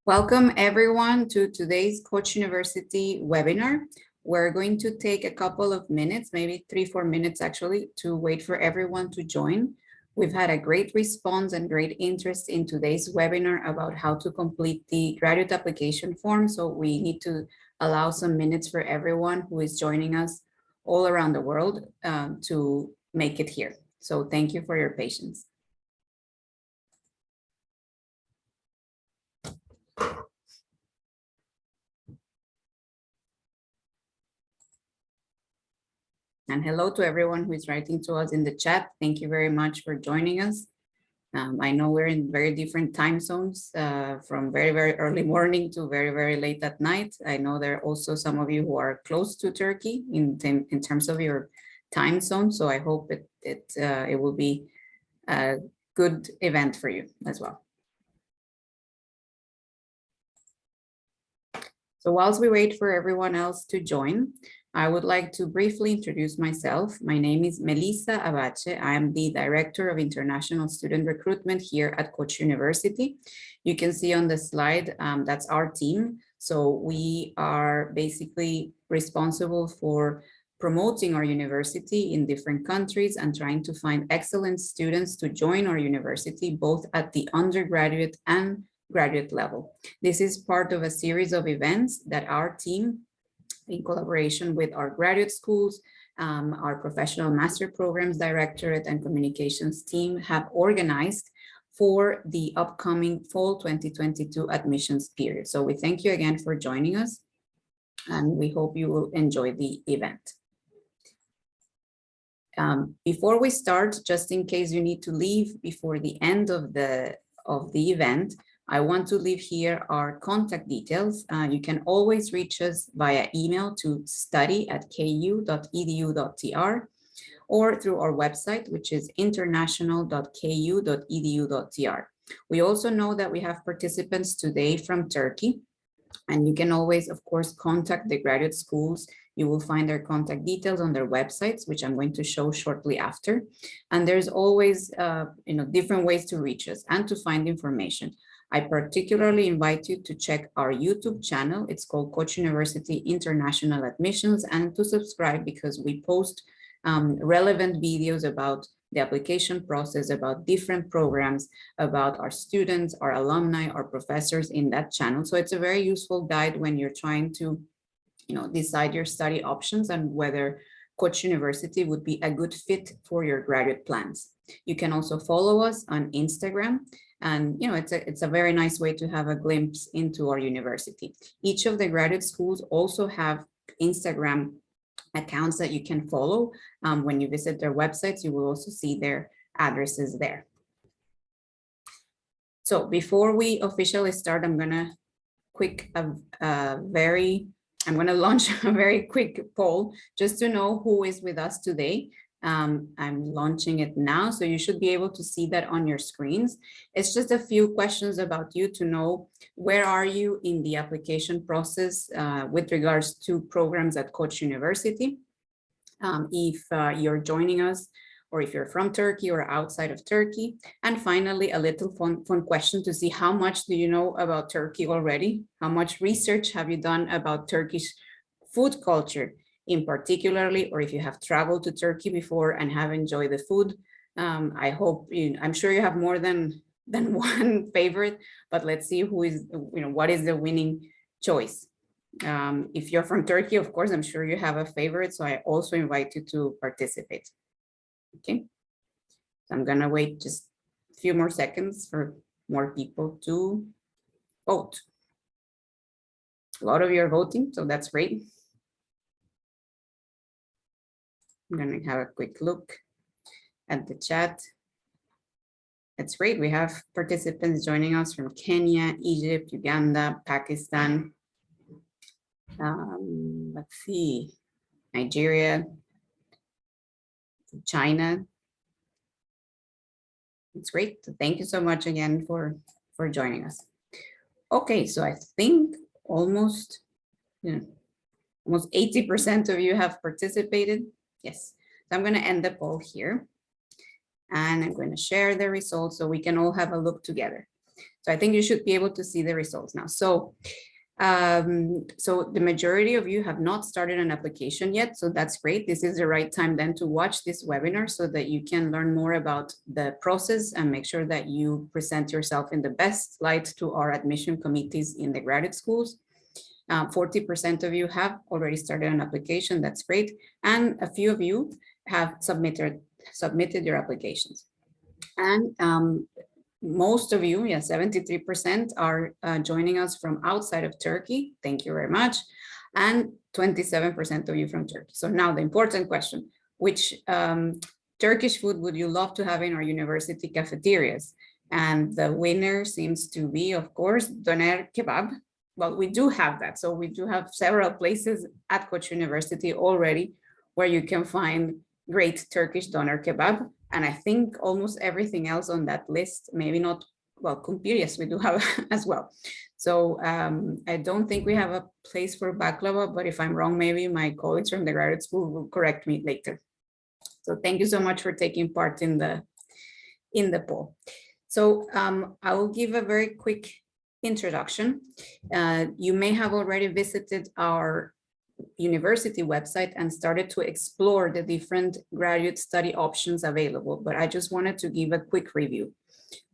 Welcome everyone to today's Koç University webinar. We're going to take a couple of minutes, maybe 3-4 minutes actually, to wait for everyone to join. We've had a great response and great interest in today's webinar about how to complete the graduate application form. So we need to allow some minutes for everyone who is joining us all around the world to make it here. So thank you for your patience. And hello to everyone who is writing to us in the chat. Thank you very much for joining us. I know we're in very different time zones, from very, very early morning to very, very late at night. I know there are also some of you who are close to Turkey in terms of your time zone. So I hope it will be a good event for you as well. So whilst we wait for everyone else to join, I would like to briefly introduce myself. My name is Melissa Abache. I am the Director of International Student Recruitment here at Koç University. You can see on the slide, that's our team. So we are basically responsible for promoting our university in different countries and trying to find excellent students to join our university, both at the undergraduate and graduate level. This is part of a series of events that our team, in collaboration with our graduate schools, our professional master programs directorate and communications team, have organized for the upcoming fall 2022 admissions period. So we thank you again for joining us, and we hope you will enjoy the event. Before we start, just in case you need to leave before the end of the event, I want to leave here our contact details. You can always reach us via email to study@ku.edu.tr or through our website, which is international.ku.edu.tr. We also know that we have participants today from Turkey, and you can always, of course, contact the graduate schools. You will find their contact details on their websites, which I'm going to show shortly after. And there's always different ways to reach us and to find information. I particularly invite you to check our YouTube channel. It's called Koç University International Admissions, and to subscribe because we post relevant videos about the application process, about different programs, about our students, our alumni, our professors in that channel. So it's a very useful guide when you're trying to decide your study options and whether Koç University would be a good fit for your graduate plans. You can also follow us on Instagram. And it's a very nice way to have a glimpse into our university. Each of the graduate schools also have Instagram accounts that you can follow. When you visit their websites, you will also see their addresses there. So before we officially start, I'm gonna launch a very quick poll just to know who is with us today. I'm launching it now, so you should be able to see that on your screens. It's just a few questions about you to know where are you in the application process with regards to programs at Koç University. If you're joining us, or if you're from Turkey or outside of Turkey. And finally, a little fun question to see how much do you know about Turkey already? How much research have you done about Turkish food culture in particularly, or if you have traveled to Turkey before and have enjoyed the food? I'm sure you have more than one favorite, but let's see what is the winning choice. If you're from Turkey, of course, I'm sure you have a favorite, so I also invite you to participate. Okay, so I'm gonna wait just a few more seconds for more people to vote. A lot of you are voting, so that's great. I'm gonna have a quick look at the chat. That's great. We have participants joining us from Kenya, Egypt, Uganda, Pakistan. Let's see, Nigeria, China. It's great. So thank you so much again for joining us. Okay, so I think almost 80% of you have participated. Yes, so I'm going to end the poll here, and I'm going to share the results so we can all have a look together. So So I think you should be able to see the results now. So the majority of you have not started an application yet, so that's great. This is the right time then to watch this webinar so that you can learn more about the process and make sure that you present yourself in the best light to our admission committees in the graduate schools. 40% of you have already started an application, that's great. And a few of you have submitted your applications. And most of you, 73% are joining us from outside of Turkey. Thank you very much. And 27% of you from Turkey. So now the important question, which Turkish food would you love to have in our university cafeterias? And the winner seems to be, of course, doner kebab. Well, we do have that. So we do have several places at Koç University already where you can find great Turkish doner kebab. And I think almost everything else on that list, maybe not, well, kumpir, yes, we do have as well. So I don't think we have a place for baklava, but if I'm wrong, maybe my colleagues from the graduate school will correct me later. So thank you so much for taking part in the poll. So I will give a very quick introduction. You may have already visited our university website and started to explore the different graduate study options available, but I just wanted to give a quick review.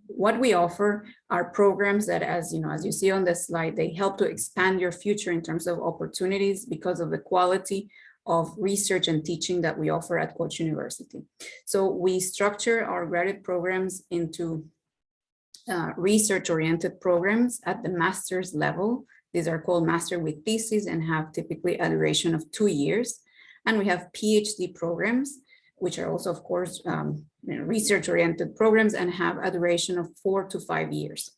What we offer are programs that, as you see on this slide, they help to expand your future in terms of opportunities because of the quality of research and teaching that we offer at Koç University. So we structure our graduate programs into research-oriented programs at the master's level. These are called master with thesis and have typically a duration of 2 years. And we have PhD programs, which are also, of course, research-oriented programs and have a duration of 4 to 5 years.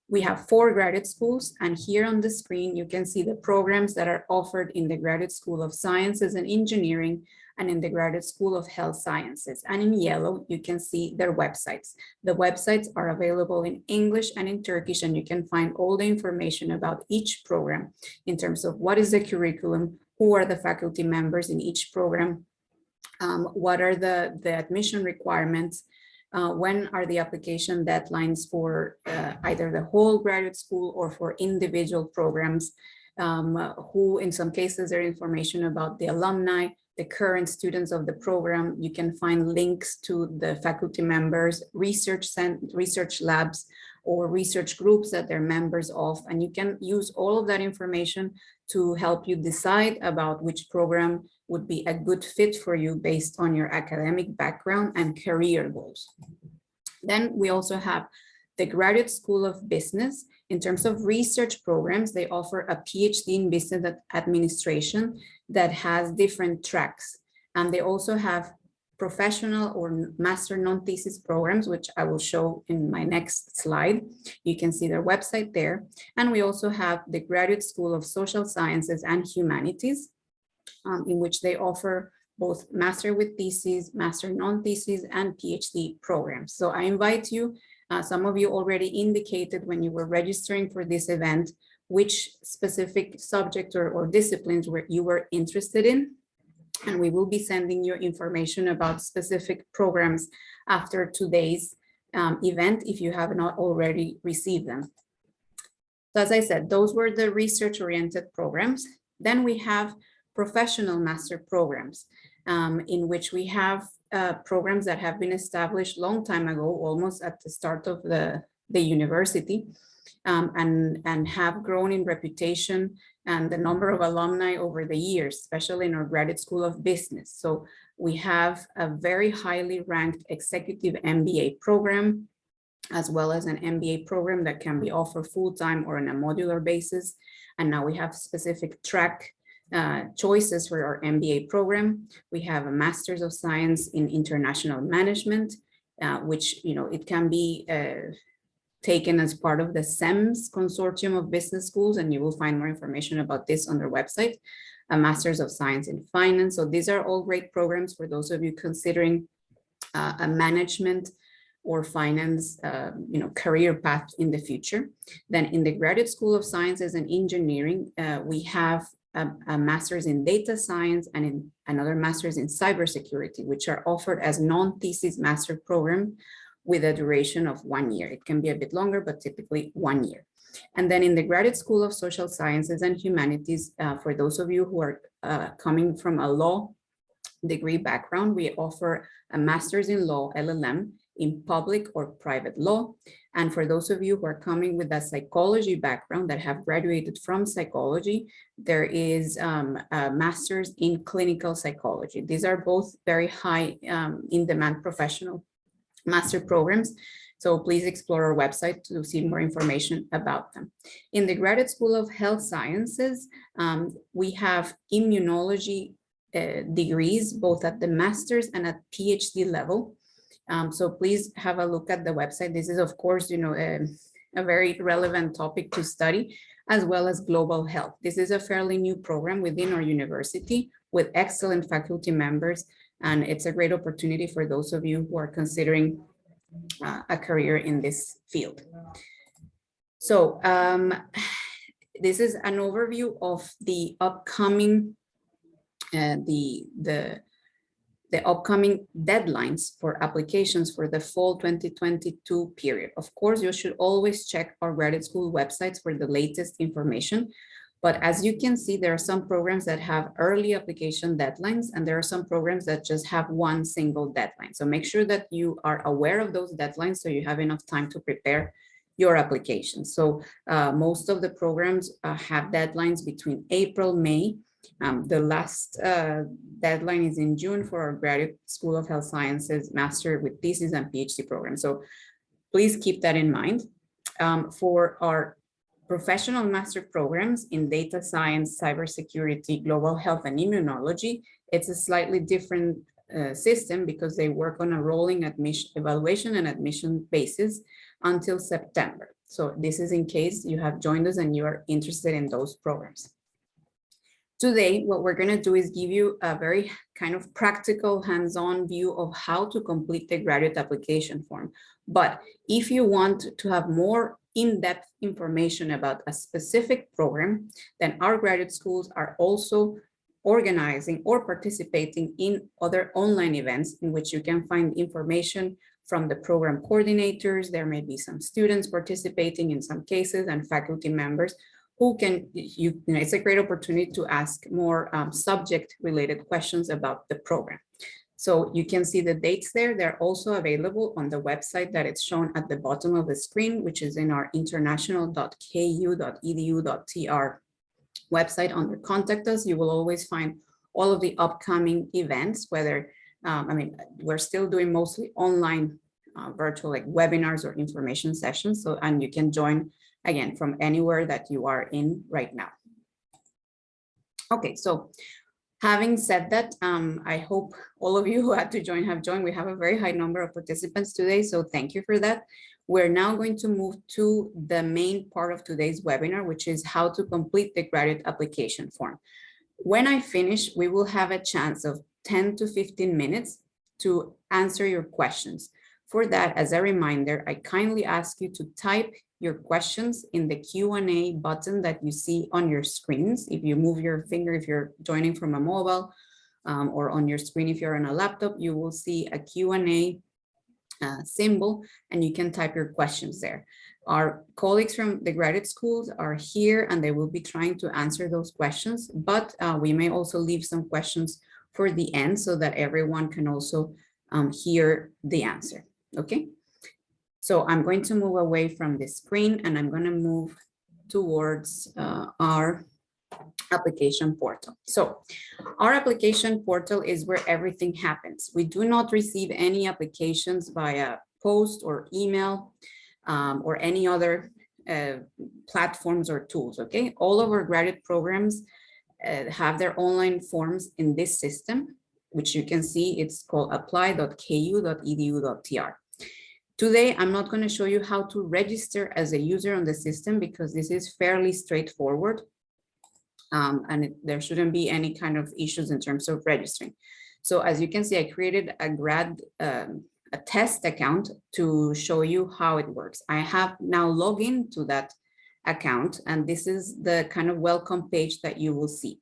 We have 4 graduate schools, and here on the screen, you can see the programs that are offered in the Graduate School of Sciences and Engineering and in the Graduate School of Health Sciences. And in yellow, you can see their websites. The websites are available in English and in Turkish, and you can find all the information about each program in terms of what is the curriculum, who are the faculty members in each program, what are the admission requirements, when are the application deadlines for either the whole graduate school or for individual programs, who in some cases there is information about the alumni, the current students of the program. You can find links to the faculty members, research labs, or research groups that they're members of, and you can use all of that information to help you decide about which program would be a good fit for you based on your academic background and career goals. Then we also have the Graduate School of Business. In terms of research programs, they offer a PhD in Business Administration that has different tracks. And they also have professional or master non-thesis programs, which I will show in my next slide. You can see their website there. And we also have the Graduate School of Social Sciences and Humanities, in which they offer both master with thesis, master non-thesis, and PhD programs. So I invite you, some of you already indicated when you were registering for this event, which specific subject or disciplines you were interested in. And we will be sending you information about specific programs after today's event if you have not already received them. So as I said, those were the research-oriented programs. Then we have professional master programs, in which we have programs that have been established long time ago, almost at the start of the university, and have grown in reputation and the number of alumni over the years, especially in our Graduate School of Business. So we have a very highly ranked executive MBA program, as well as an MBA program that can be offered full-time or on a modular basis. And now we have specific track choices for our MBA program. We have a Master's of Science in International Management, which, it can be taken as part of the SEMS Consortium of Business Schools, and you will find more information about this on their website. A Master's of Science in Finance. So these are all great programs for those of you considering a management or finance, career path in the future. Then in the Graduate School of Sciences and Engineering, we have a Master's in Data Science and in another Master's in Cybersecurity, which are offered as non-thesis master program with a duration of 1 year. It can be a bit longer, but typically 1 year. And then in the Graduate School of Social Sciences and Humanities, for those of you who are coming from a law degree background, we offer a master's in law, LLM, in public or private law. And for those of you who are coming with a psychology background that have graduated from psychology, there is a master's in clinical psychology. These are both very high in-demand professional master programs. So please explore our website to see more information about them. In the Graduate School of Health Sciences, we have immunology degrees, both at the master's and at PhD level. So please have a look at the website. This is, of course, a very relevant topic to study, as well as global health. This is a fairly new program within our university with excellent faculty members, and it's a great opportunity for those of you who are considering a career in this field. So this is an overview of the upcoming the upcoming deadlines for applications for the fall 2022 period. Of course, you should always check our graduate school websites for the latest information. But as you can see, there are some programs that have early application deadlines, and there are some programs that just have one single deadline. So make sure that you are aware of those deadlines so you have enough time to prepare your application. So most of the programs have deadlines between April, May. The last deadline is in June for our Graduate School of Health Sciences Master with Thesis and PhD program. So please keep that in mind. For our professional master programs in data science, cybersecurity, global health, and immunology, it's a slightly different system because they work on a rolling admission, evaluation and admission basis until September. So this is in case you have joined us and you are interested in those programs. Today, what we're going to do is give you a very kind of practical, hands-on view of how to complete the graduate application form. But if you want to have more in-depth information about a specific program, then our graduate schools are also organizing or participating in other online events in which you can find information from the program coordinators. There may be some students participating in some cases and faculty members who can, it's a great opportunity to ask more subject-related questions about the program. So you can see the dates there. They're also available on the website that it's shown at the bottom of the screen, which is in our international.ku.edu.tr website under Contact Us. You will always find all of the upcoming events, whether, we're still doing mostly online virtual like webinars or information sessions. So, and you can join again from anywhere that you are in right now. Okay, so having said that, I hope all of you who had to join have joined. We have a very high number of participants today, so thank you for that. We're now going to move to the main part of today's webinar, which is how to complete the graduate application form. When I finish, we will have a chance of 10 to 15 minutes to answer your questions. For that, as a reminder, I kindly ask you to type your questions in the Q&A button that you see on your screens. If you move your finger, if you're joining from a mobile or on your screen, if you're on a laptop, you will see a Q&A symbol and you can type your questions there. Our colleagues from the graduate schools are here and they will be trying to answer those questions, but we may also leave some questions for the end so that everyone can also hear the answer, okay? So I'm going to move away from the screen and I'm going to move towards our application portal. So our application portal is where everything happens. We do not receive any applications via post or email or any other platforms or tools, okay? All of our graduate programs have their online forms in this system, which you can see it's called apply.ku.edu.tr. Today, I'm not going to show you how to register as a user on the system because this is fairly straightforward and there shouldn't be any kind of issues in terms of registering. So as you can see, I created a test account to show you how it works. I have now logged into that account and this is the kind of welcome page that you will see.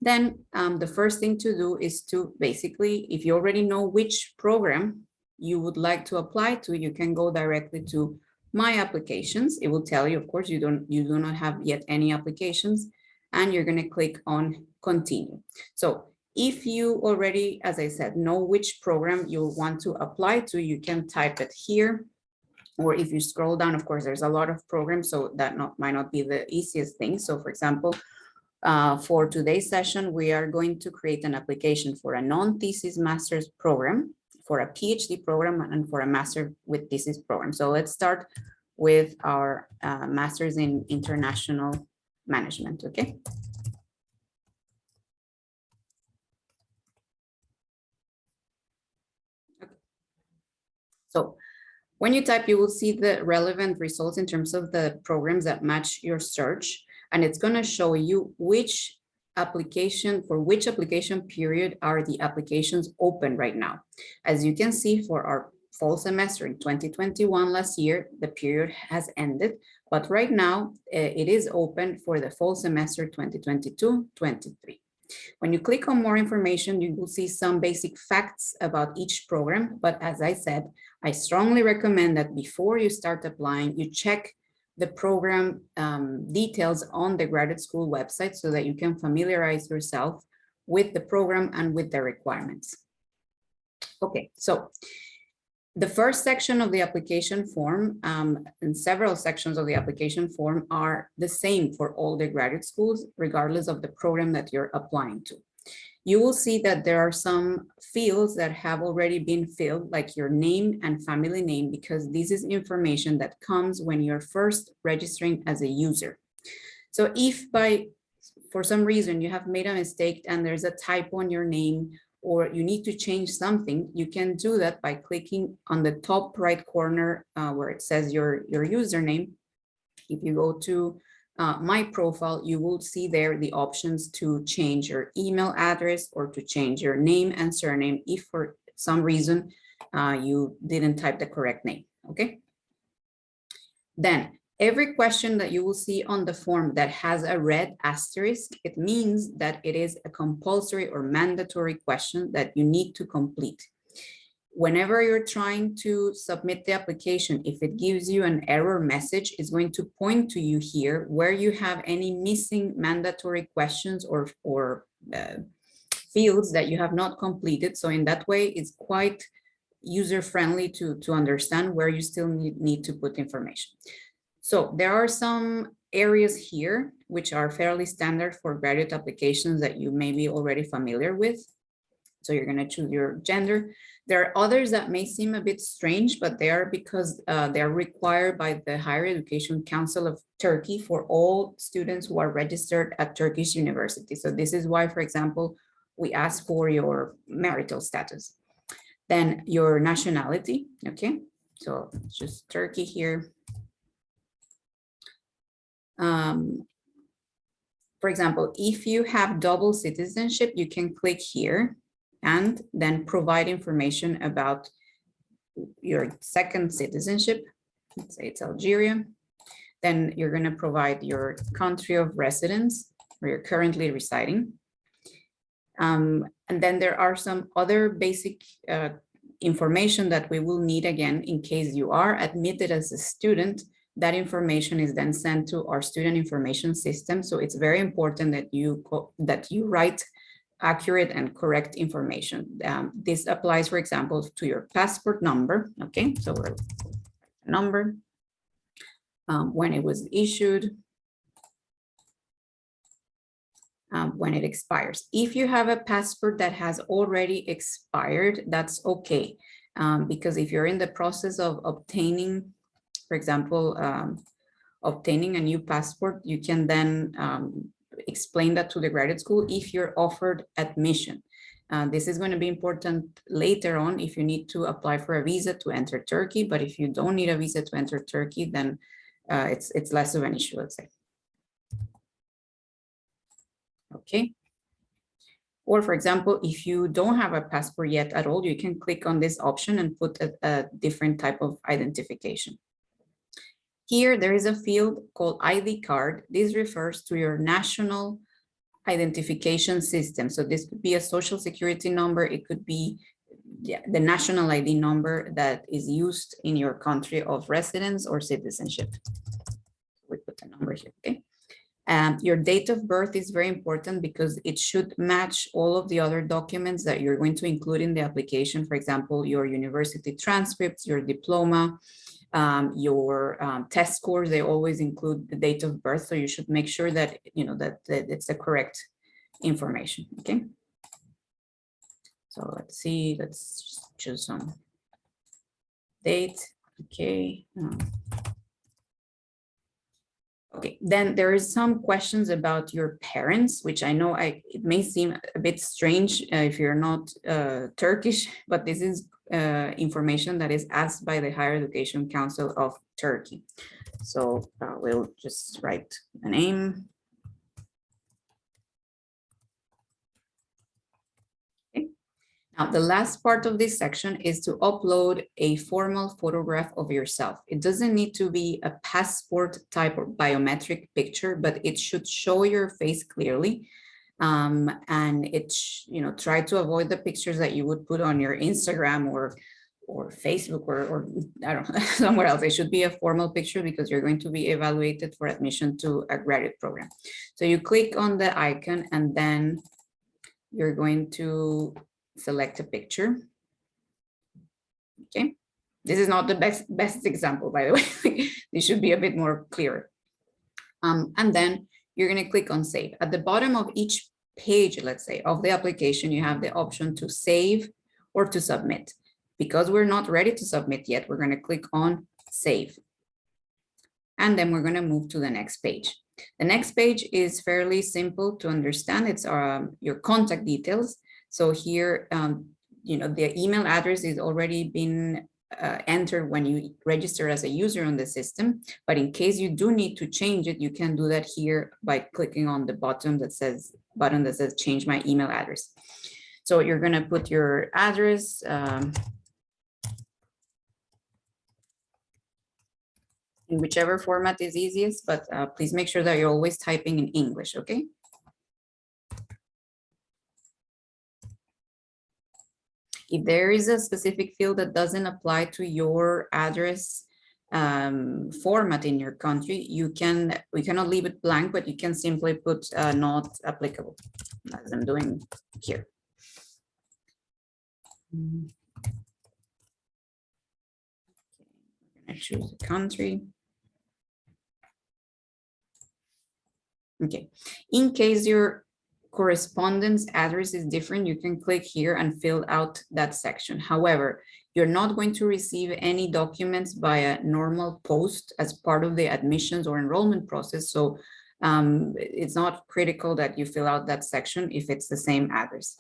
Then the first thing to do is to basically, if you already know which program you would like to apply to, you can go directly to My Applications. It will tell you, of course, you do not have yet any applications, and you're going to click on Continue. So if you already, as I said, know which program you want to apply to, you can type it here. Or if you scroll down, of course, there's a lot of programs, so that might not be the easiest thing. So for example, for today's session, we are going to create an application for a non-thesis master's program, for a PhD program, and for a master with thesis program. So let's start with our master's in international management, okay? So when you type, you will see the relevant results in terms of the programs that match your search, and it's going to show you which application, for which application period are the applications open right now. As you can see, for our fall semester in 2021 last year, the period has ended, but right now it is open for the fall semester 2022-23. When you click on more information, you will see some basic facts about each program. But as I said, I strongly recommend that before you start applying, you check the program details on the graduate school website so that you can familiarize yourself with the program and with the requirements. Okay, so the first section of the application form and several sections of the application form are the same for all the graduate schools, regardless of the program that you're applying to. You will see that there are some fields that have already been filled, like your name and family name, because this is information that comes when you're first registering as a user. So if for some reason you have made a mistake and there's a typo on your name, or you need to change something, you can do that by clicking on the top right corner where it says your username. If you go to My Profile, you will see there the options to change your email address or to change your name and surname if for some reason you didn't type the correct name, okay? Then every question that you will see on the form that has a red asterisk, it means that it is a compulsory or mandatory question that you need to complete. Whenever you're trying to submit the application, if it gives you an error message, it's going to point to you here where you have any missing mandatory questions or fields that you have not completed. So in that way, it's quite user-friendly to understand where you still need to put information. So there are some areas here which are fairly standard for graduate applications that you may be already familiar with. So you're going to choose your gender. There are others that may seem a bit strange, but they are because they are required by the Higher Education Council of Turkey for all students who are registered at Turkish University. So this is why, for example, we ask for your marital status. Then your nationality, okay? So it's just Turkey here. For example, if you have double citizenship, you can click here and then provide information about your second citizenship. Let's say it's Algeria. Then you're going to provide your country of residence where you're currently residing. And then there are some other basic information that we will need again in case you are admitted as a student. That information is then sent to our student information system. So it's very important that you write accurate and correct information. This applies, for example, to your passport number. Okay, so number, when it was issued, when it expires. If you have a passport that has already expired, that's okay, because if you're in the process of obtaining, for example, obtaining a new passport, you can then explain that to the graduate school if you're offered admission. This is going to be important later on if you need to apply for a visa to enter Turkey, but if you don't need a visa to enter Turkey, then it's less of an issue, let's say. Okay. Or for example, if you don't have a passport yet at all, you can click on this option and put a different type of identification. Here, there is a field called ID card. This refers to your national identification system. So this could be a social security number. It could be yeah, the national ID number that is used in your country of residence or citizenship. We put the number here, okay? Your date of birth is very important because it should match all of the other documents that you're going to include in the application. For example, your university transcripts, your diploma, your test scores, they always include the date of birth. So you should make sure that, you know, that it's the correct information, okay? So let's see, let's choose some date, okay. Okay, then there is some questions about your parents, which I know it may seem a bit strange if you're not Turkish, but this is information that is asked by the Higher Education Council of Turkey. So we'll just write a name. Now, the last part of this section is to upload a formal photograph of yourself. It doesn't need to be a passport type or biometric picture, but it should show your face clearly. And you know, try to avoid the pictures that you would put on your Instagram or Facebook or I don't know, somewhere else. It should be a formal picture because you're going to be evaluated for admission to a graduate program. So you click on the icon and then you're going to select a picture. Okay, this is not the best example, by the way. This should be a bit more clear. And then you're going to click on save. At the bottom of each page, let's say, of the application, you have the option to save or to submit. Because we're not ready to submit yet, we're going to click on save. And then we're going to move to the next page. The next page is fairly simple to understand. It's your contact details. So here, you know, the email address is already been entered when you register as a user on the system. But in case you do need to change it, you can do that here by clicking on the button that says change my email address. So you're going to put your address. In whichever format is easiest, but please make sure that you're always typing in English, okay? If there is a specific field that doesn't apply to your address format in your country, we cannot leave it blank, but you can simply put not applicable, as I'm doing here. I choose a country. Okay, in case your correspondence address is different, you can click here and fill out that section. However, you're not going to receive any documents via normal post as part of the admissions or enrollment process. So it's not critical that you fill out that section if it's the same address.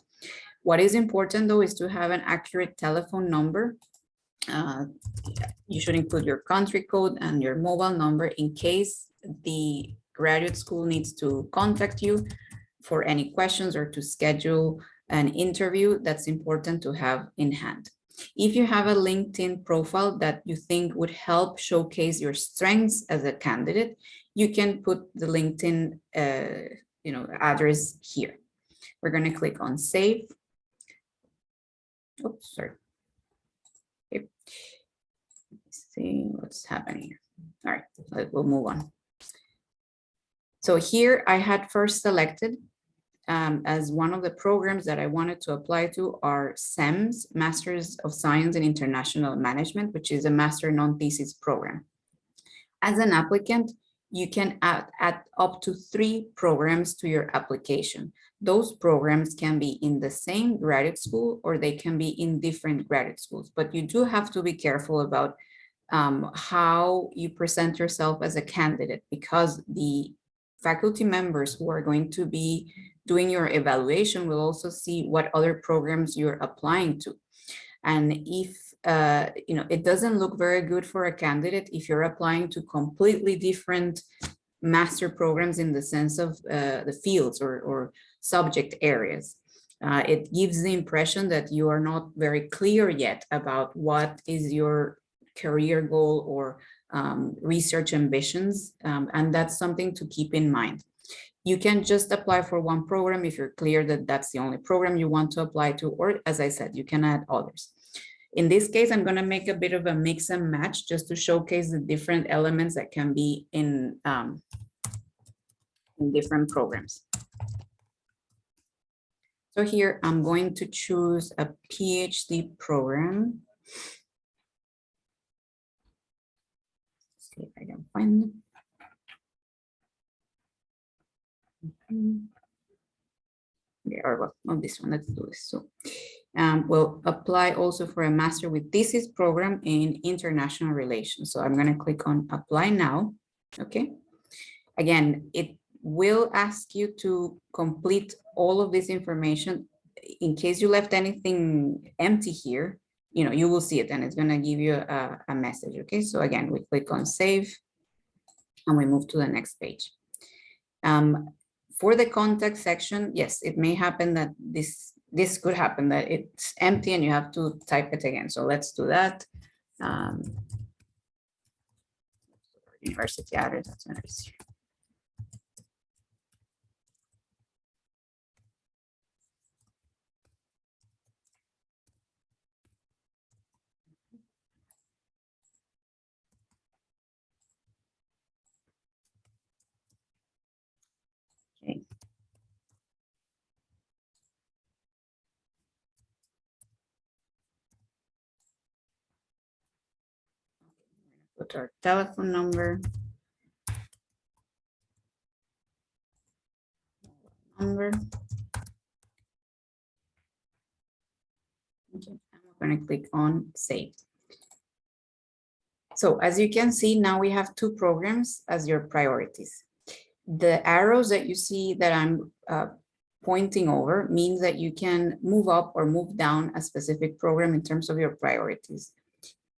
What is important though is to have an accurate telephone number. You should include your country code and your mobile number in case the graduate school needs to contact you for any questions or to schedule an interview. That's important to have in hand. If you have a LinkedIn profile that you think would help showcase your strengths as a candidate, you can put the LinkedIn address here. We're going to click on save. Oops, sorry. Okay. Let's see what's happening here. All right, we'll move on. So here I had first selected as one of the programs that I wanted to apply to are SEMS, Masters of Science in International Management, which is a master non-thesis program. As an applicant, you can add up to 3 programs to your application. Those programs can be in the same graduate school or they can be in different graduate schools, but you do have to be careful about how you present yourself as a candidate, because the faculty members who are going to be doing your evaluation will also see what other programs you're applying to. And if it doesn't look very good for a candidate if you're applying to completely different master programs in the sense of the fields or subject areas. It gives the impression that you are not very clear yet about what is your career goal or research ambitions, and that's something to keep in mind. You can just apply for one program if you're clear that that's the only program you want to apply to, or as I said, you can add others. In this case, I'm going to make a bit of a mix and match just to showcase the different elements that can be in different programs. So here I'm going to choose a PhD program. Let's see if I can find them. Okay, or well, not this one, let's do this. So we'll apply also for a master with thesis program in international relations. So I'm going to click on apply now. Okay. Again, it will ask you to complete all of this information. In case you left anything empty here, you will see it and it's going to give you a message. Okay. So again, we click on save and we move to the next page. For the contact section, yes, it may happen that this could happen, that it's empty and you have to type it again. So let's do that. University address, that's what it is. Okay. Put our telephone number. Okay, I'm going to click on save. So as you can see, now we have two programs as your priorities. The arrows that you see that I'm pointing over means that you can move up or move down a specific program in terms of your priorities.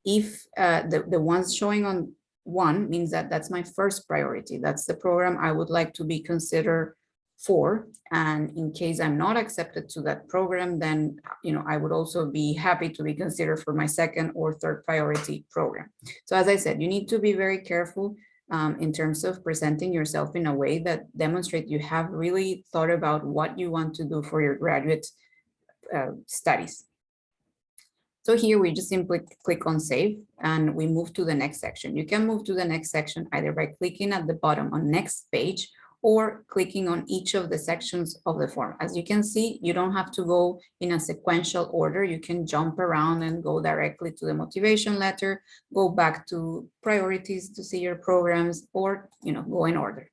If the ones showing on one means that that's my first priority, that's the program I would like to be considered for, and in case I'm not accepted to that program, then I would also be happy to be considered for my second or third priority program. So as I said, you need to be very careful in terms of presenting yourself in a way that demonstrates you have really thought about what you want to do for your graduate studies. So here we just simply click on save and we move to the next section. You can move to the next section either by clicking at the bottom on next page or clicking on each of the sections of the form. As you can see, you don't have to go in a sequential order. You can jump around and go directly to the motivation letter, go back to priorities to see your programs, or go in order.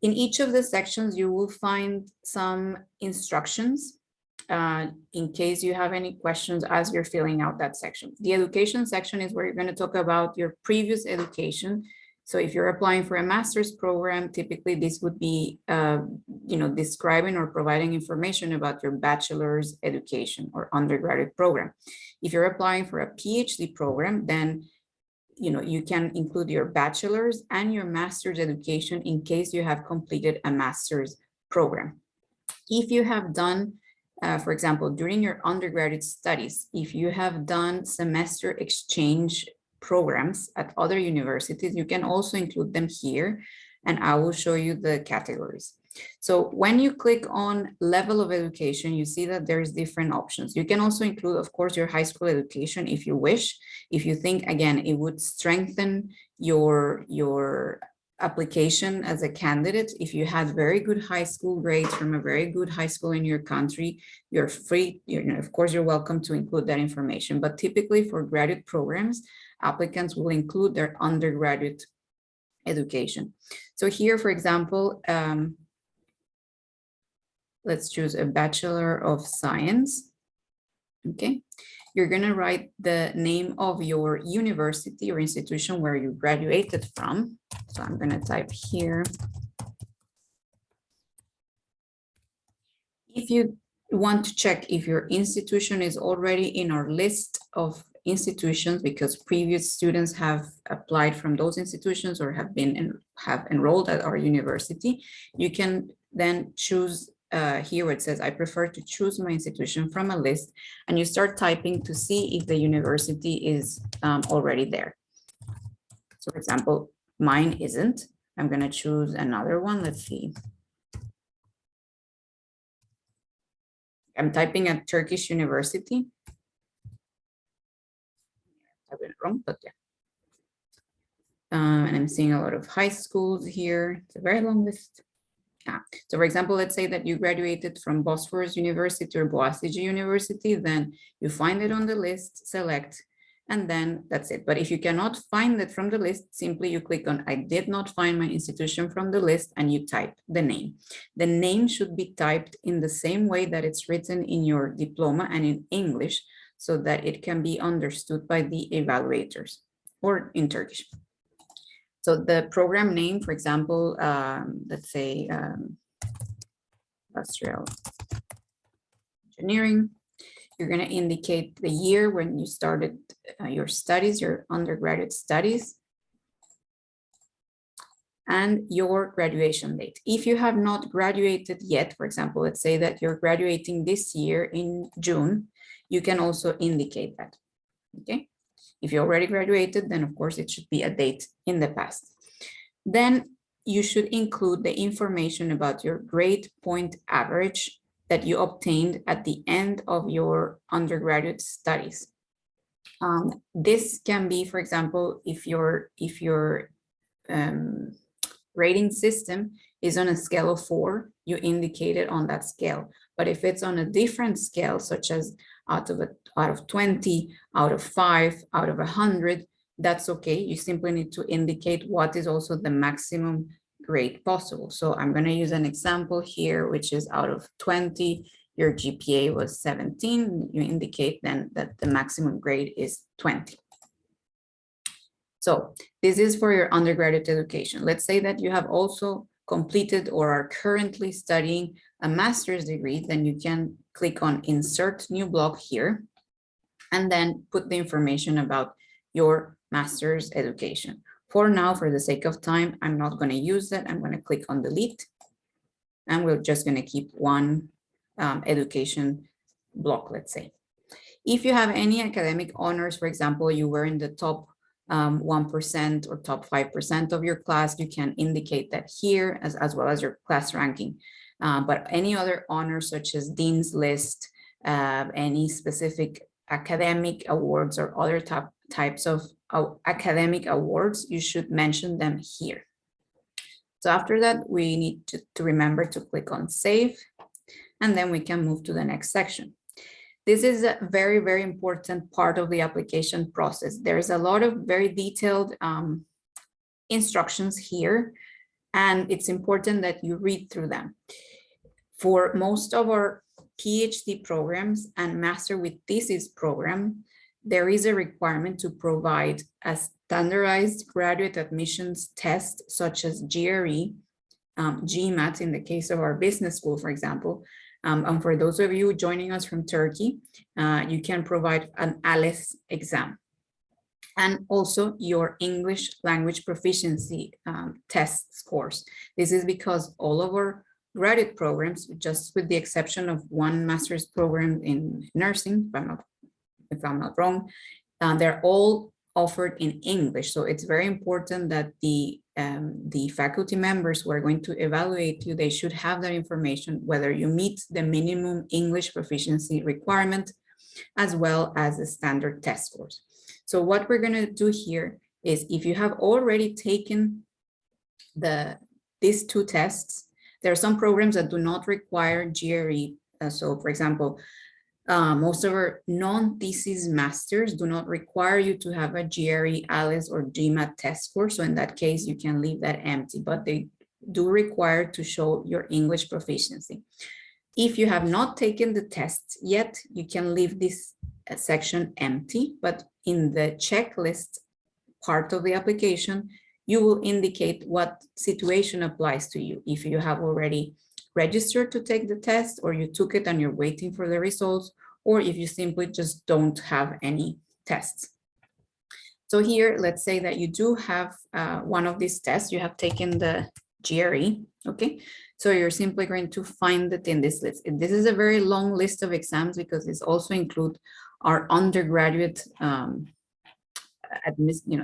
In each of the sections, you will find some instructions in case you have any questions as you're filling out that section. The education section is where you're going to talk about your previous education. So if you're applying for a master's program, typically this would be, describing or providing information about your bachelor's education or undergraduate program. If you're applying for a PhD program, then you can include your bachelor's and your master's education in case you have completed a master's program. If you have done, for example, during your undergraduate studies, if you have done semester exchange programs at other universities, you can also include them here, and I will show you the categories. So when you click on level of education, you see that there's different options. You can also include, of course, your high school education if you wish, if you think, again, it would strengthen your application as a candidate. If you had very good high school grades from a very good high school in your country, you're free, of course, you're welcome to include that information. But typically for graduate programs, applicants will include their undergraduate education. So here, for example, let's choose a Bachelor of Science. Okay, you're going to write the name of your university or institution where you graduated from. So I'm going to type here. If you want to check if your institution is already in our list of institutions because previous students have applied from those institutions or have enrolled at our university, you can then choose here where it says, I prefer to choose my institution from a list, and you start typing to see if the university is already there. So for example, mine isn't. I'm going to choose another one. Let's see. I'm typing at Turkish University. I got it wrong, but yeah. And I'm seeing a lot of high schools here. It's a very long list. So for example, let's say that you graduated from Bosphorus University or Boğaziçi University, then you find it on the list, select, and then that's it. But if you cannot find it from the list, simply you click on I did not find my institution from the list and you type the name. The name should be typed in the same way that it's written in your diploma and in English so that it can be understood by the evaluators or in Turkish. So the program name, for example, let's say industrial engineering, you're going to indicate the year when you started your studies, your undergraduate studies, and your graduation date. If you have not graduated yet, for example, let's say that you're graduating this year in June, you can also indicate that, okay? If you already graduated, then of course it should be a date in the past. Then you should include the information about your grade point average that you obtained at the end of your undergraduate studies. This can be, for example, if your rating system is on a scale of 4, you indicate it on that scale. But if it's on a different scale, such as out of 20, out of 5, out of 100, that's okay. You simply need to indicate what is also the maximum grade possible. So I'm going to use an example here, which is out of 20, your GPA was 17. You indicate then that the maximum grade is 20. So this is for your undergraduate education. Let's say that you have also completed or are currently studying a master's degree, then you can click on Insert New Block here, and then put the information about your master's education. For now, for the sake of time, I'm not going to use that. I'm going to click on Delete, and we're just going to keep one education block, let's say. If you have any academic honors, for example, you were in the top 1% or top 5% of your class, you can indicate that here as well as your class ranking. But any other honors such as Dean's List, any specific academic awards or other types of academic awards, you should mention them here. So after that, we need to remember to click on Save, and then we can move to the next section. This is a very, very important part of the application process. There's a lot of very detailed instructions here, and it's important that you read through them. For most of our PhD programs and Master with Thesis program, there is a requirement to provide a standardized graduate admissions test, such as GRE, GMAT in the case of our business school, for example. And for those of you joining us from Turkey, you can provide an ALES exam. And also your English language proficiency test scores. This is because all of our graduate programs, just with the exception of one master's program in nursing, if I'm not wrong, they're all offered in English. So it's very important that the faculty members who are going to evaluate you, they should have that information, whether you meet the minimum English proficiency requirement, as well as the standard test scores. So what we're going to do here is, if you have already taken these two tests, there are some programs that do not require GRE. So for example, most of our non-thesis masters do not require you to have a GRE, ALES, or GMAT test score. So in that case, you can leave that empty, but they do require to show your English proficiency. If you have not taken the tests yet, you can leave this section empty, but in the checklist part of the application, you will indicate what situation applies to you. If you have already registered to take the test, or you took it and you're waiting for the results, or if you simply just don't have any tests. So here, let's say that you do have one of these tests, you have taken the GRE, okay? So you're simply going to find it in this list. This is a very long list of exams because this also includes our undergraduate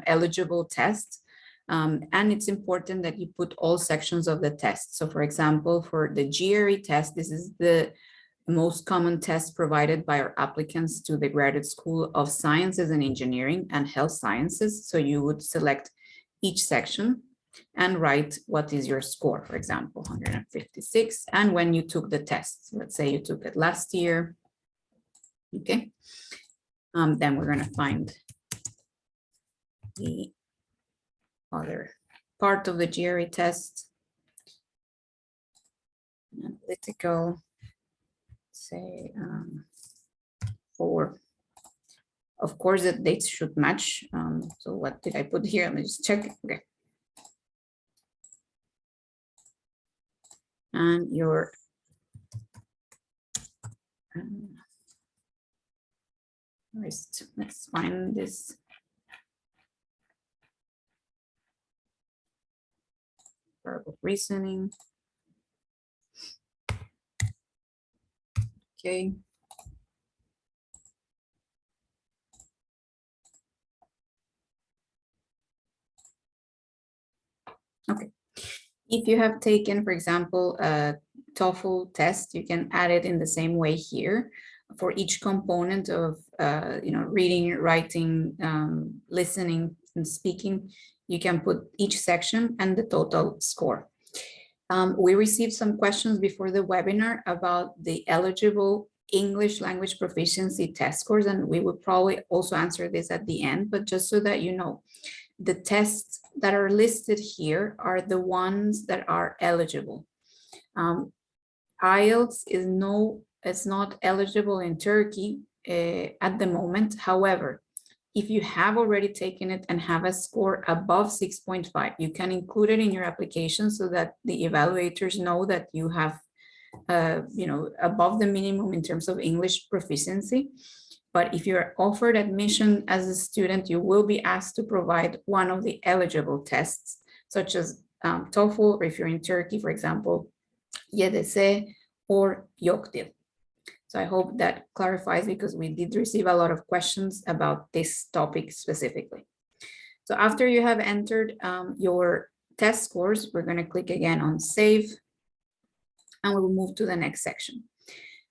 eligible tests. And it's important that you put all sections of the test. So for example, for the GRE test, this is the most common test provided by our applicants to the Graduate School of Sciences and Engineering and Health Sciences. So you would select each section and write what is your score, for example, 156, and when you took the test. Let's say you took it last year. Okay. Then we're going to find the other part of the GRE test. Analytical, say 4. Of course, the dates should match. So what did I put here? Let me just check. Okay. And your let's find this. Verbal reasoning. Okay. Okay. If you have taken, for example, a TOEFL test, you can add it in the same way here for each component of, reading, writing, listening, and speaking. You can put each section and the total score. We received some questions before the webinar about the eligible English language proficiency test scores, and we will probably also answer this at the end, but just so that you know, the tests that are listed here are the ones that are eligible. IELTS is not eligible in Turkey at the moment. However, if you have already taken it and have a score above 6.5, you can include it in your application so that the evaluators know that you have, above the minimum in terms of English proficiency. But if you're offered admission as a student, you will be asked to provide one of the eligible tests, such as TOEFL, or if you're in Turkey, for example, YDS or YOKDIL. So I hope that clarifies, because we did receive a lot of questions about this topic specifically. So after you have entered your test scores, we're going to click again on Save, and we will move to the next section.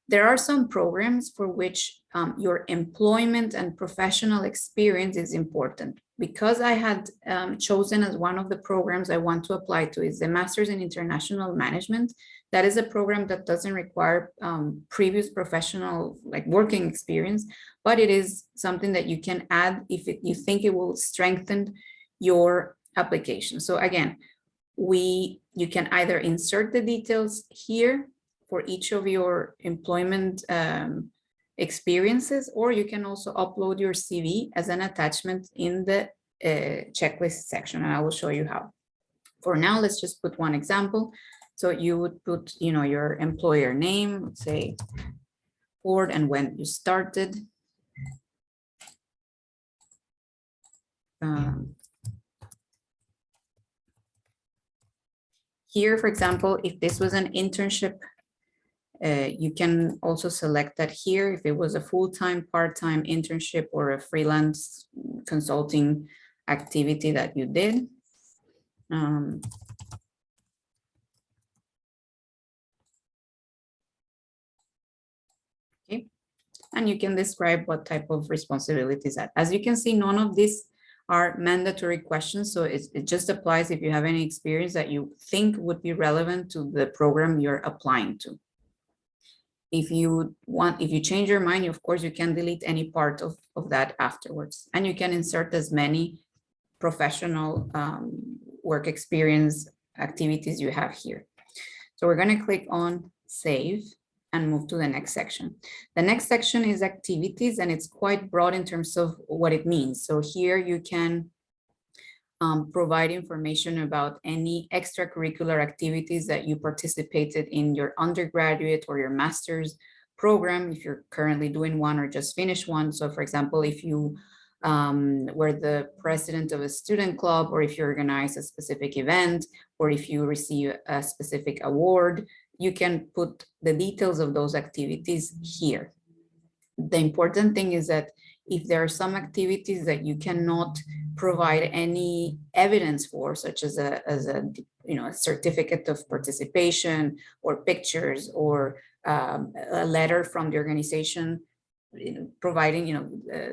There are some programs for which your employment and professional experience is important. Because I had chosen as one of the programs I want to apply to is the Masters in International Management. That is a program that doesn't require previous professional working experience, but it is something that you can add if you think it will strengthen your application. So again, you can either insert the details here for each of your employment experiences, or you can also upload your CV as an attachment in the checklist section, and I will show you how. For now, let's just put one example. So you would put, your employer name, let's say Ford, and when you started. Here, for example, if this was an internship, you can also select that here if it was a full-time, part-time internship or a freelance consulting activity that you did. Okay, and you can describe what type of responsibilities that. As you can see, none of these are mandatory questions, so it just applies if you have any experience that you think would be relevant to the program you're applying to. If you change your mind, of course, you can delete any part of that afterwards, and you can insert as many professional work experience activities you have here. So we're going to click on Save and move to the next section. The next section is activities, and it's quite broad in terms of what it means. So here you can provide information about any extracurricular activities that you participated in your undergraduate or your master's program, if you're currently doing one or just finished one. So for example, if you were the president of a student club, or if you organize a specific event, or if you receive a specific award, you can put the details of those activities here. The important thing is that if there are some activities that you cannot provide any evidence for, such as a certificate of participation or pictures or a letter from the organization providing,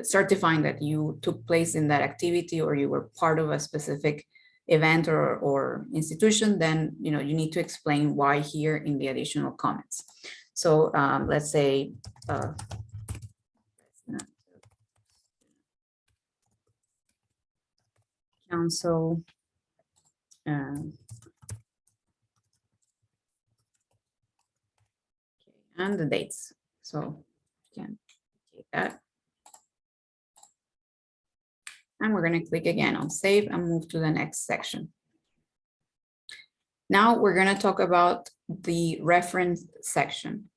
certifying that you took place in that activity or you were part of a specific event or institution, then you need to explain why here in the additional comments. So let's say council and the dates. So you can take that. And we're going to click again on save and move to the next section. Now we're going to talk about the reference section.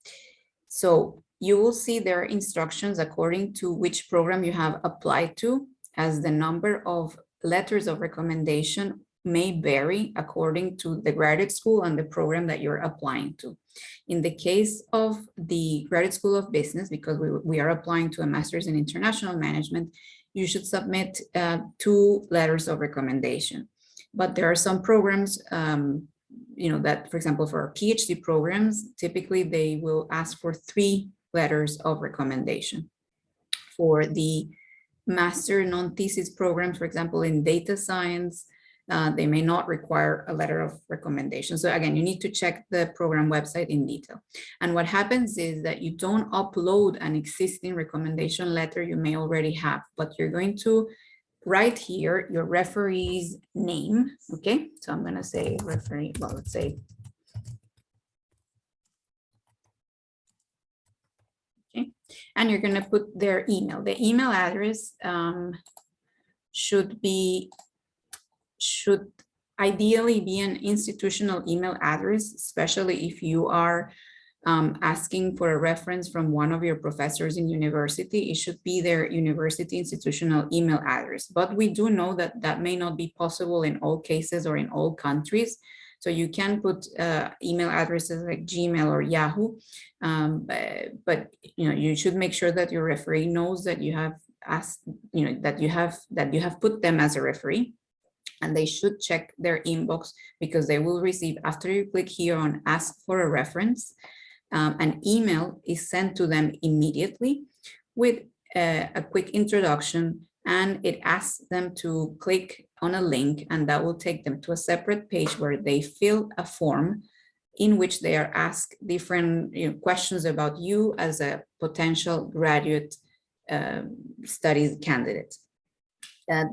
So you will see there are instructions according to which program you have applied to, as the number of letters of recommendation may vary according to the graduate school and the program that you're applying to. In the case of the Graduate School of Business, because we are applying to a master's in international management, you should submit 2 letters of recommendation. But there are some programs, that, for example, for our PhD programs, typically they will ask for 3 letters of recommendation. For the master non-thesis programs, for example, in data science, they may not require a letter of recommendation. So again, you need to check the program website in detail. And what happens is that you don't upload an existing recommendation letter you may already have, but you're going to write here your referee's name. Okay, so I'm going to say referee, well, let's say. Okay, and you're going to put their email. The email address should ideally be an institutional email address, especially if you are asking for a reference from one of your professors in university. It should be their university institutional email address. But we do know that that may not be possible in all cases or in all countries. So you can put email addresses like Gmail or Yahoo, but you should make sure that your referee knows that you have asked, that you have put them as a referee. And they should check their inbox, because they will receive, after you click here on ask for a reference, an email is sent to them immediately with a quick introduction, and it asks them to click on a link, and that will take them to a separate page where they fill a form in which they are asked different questions about you as a potential graduate studies candidate.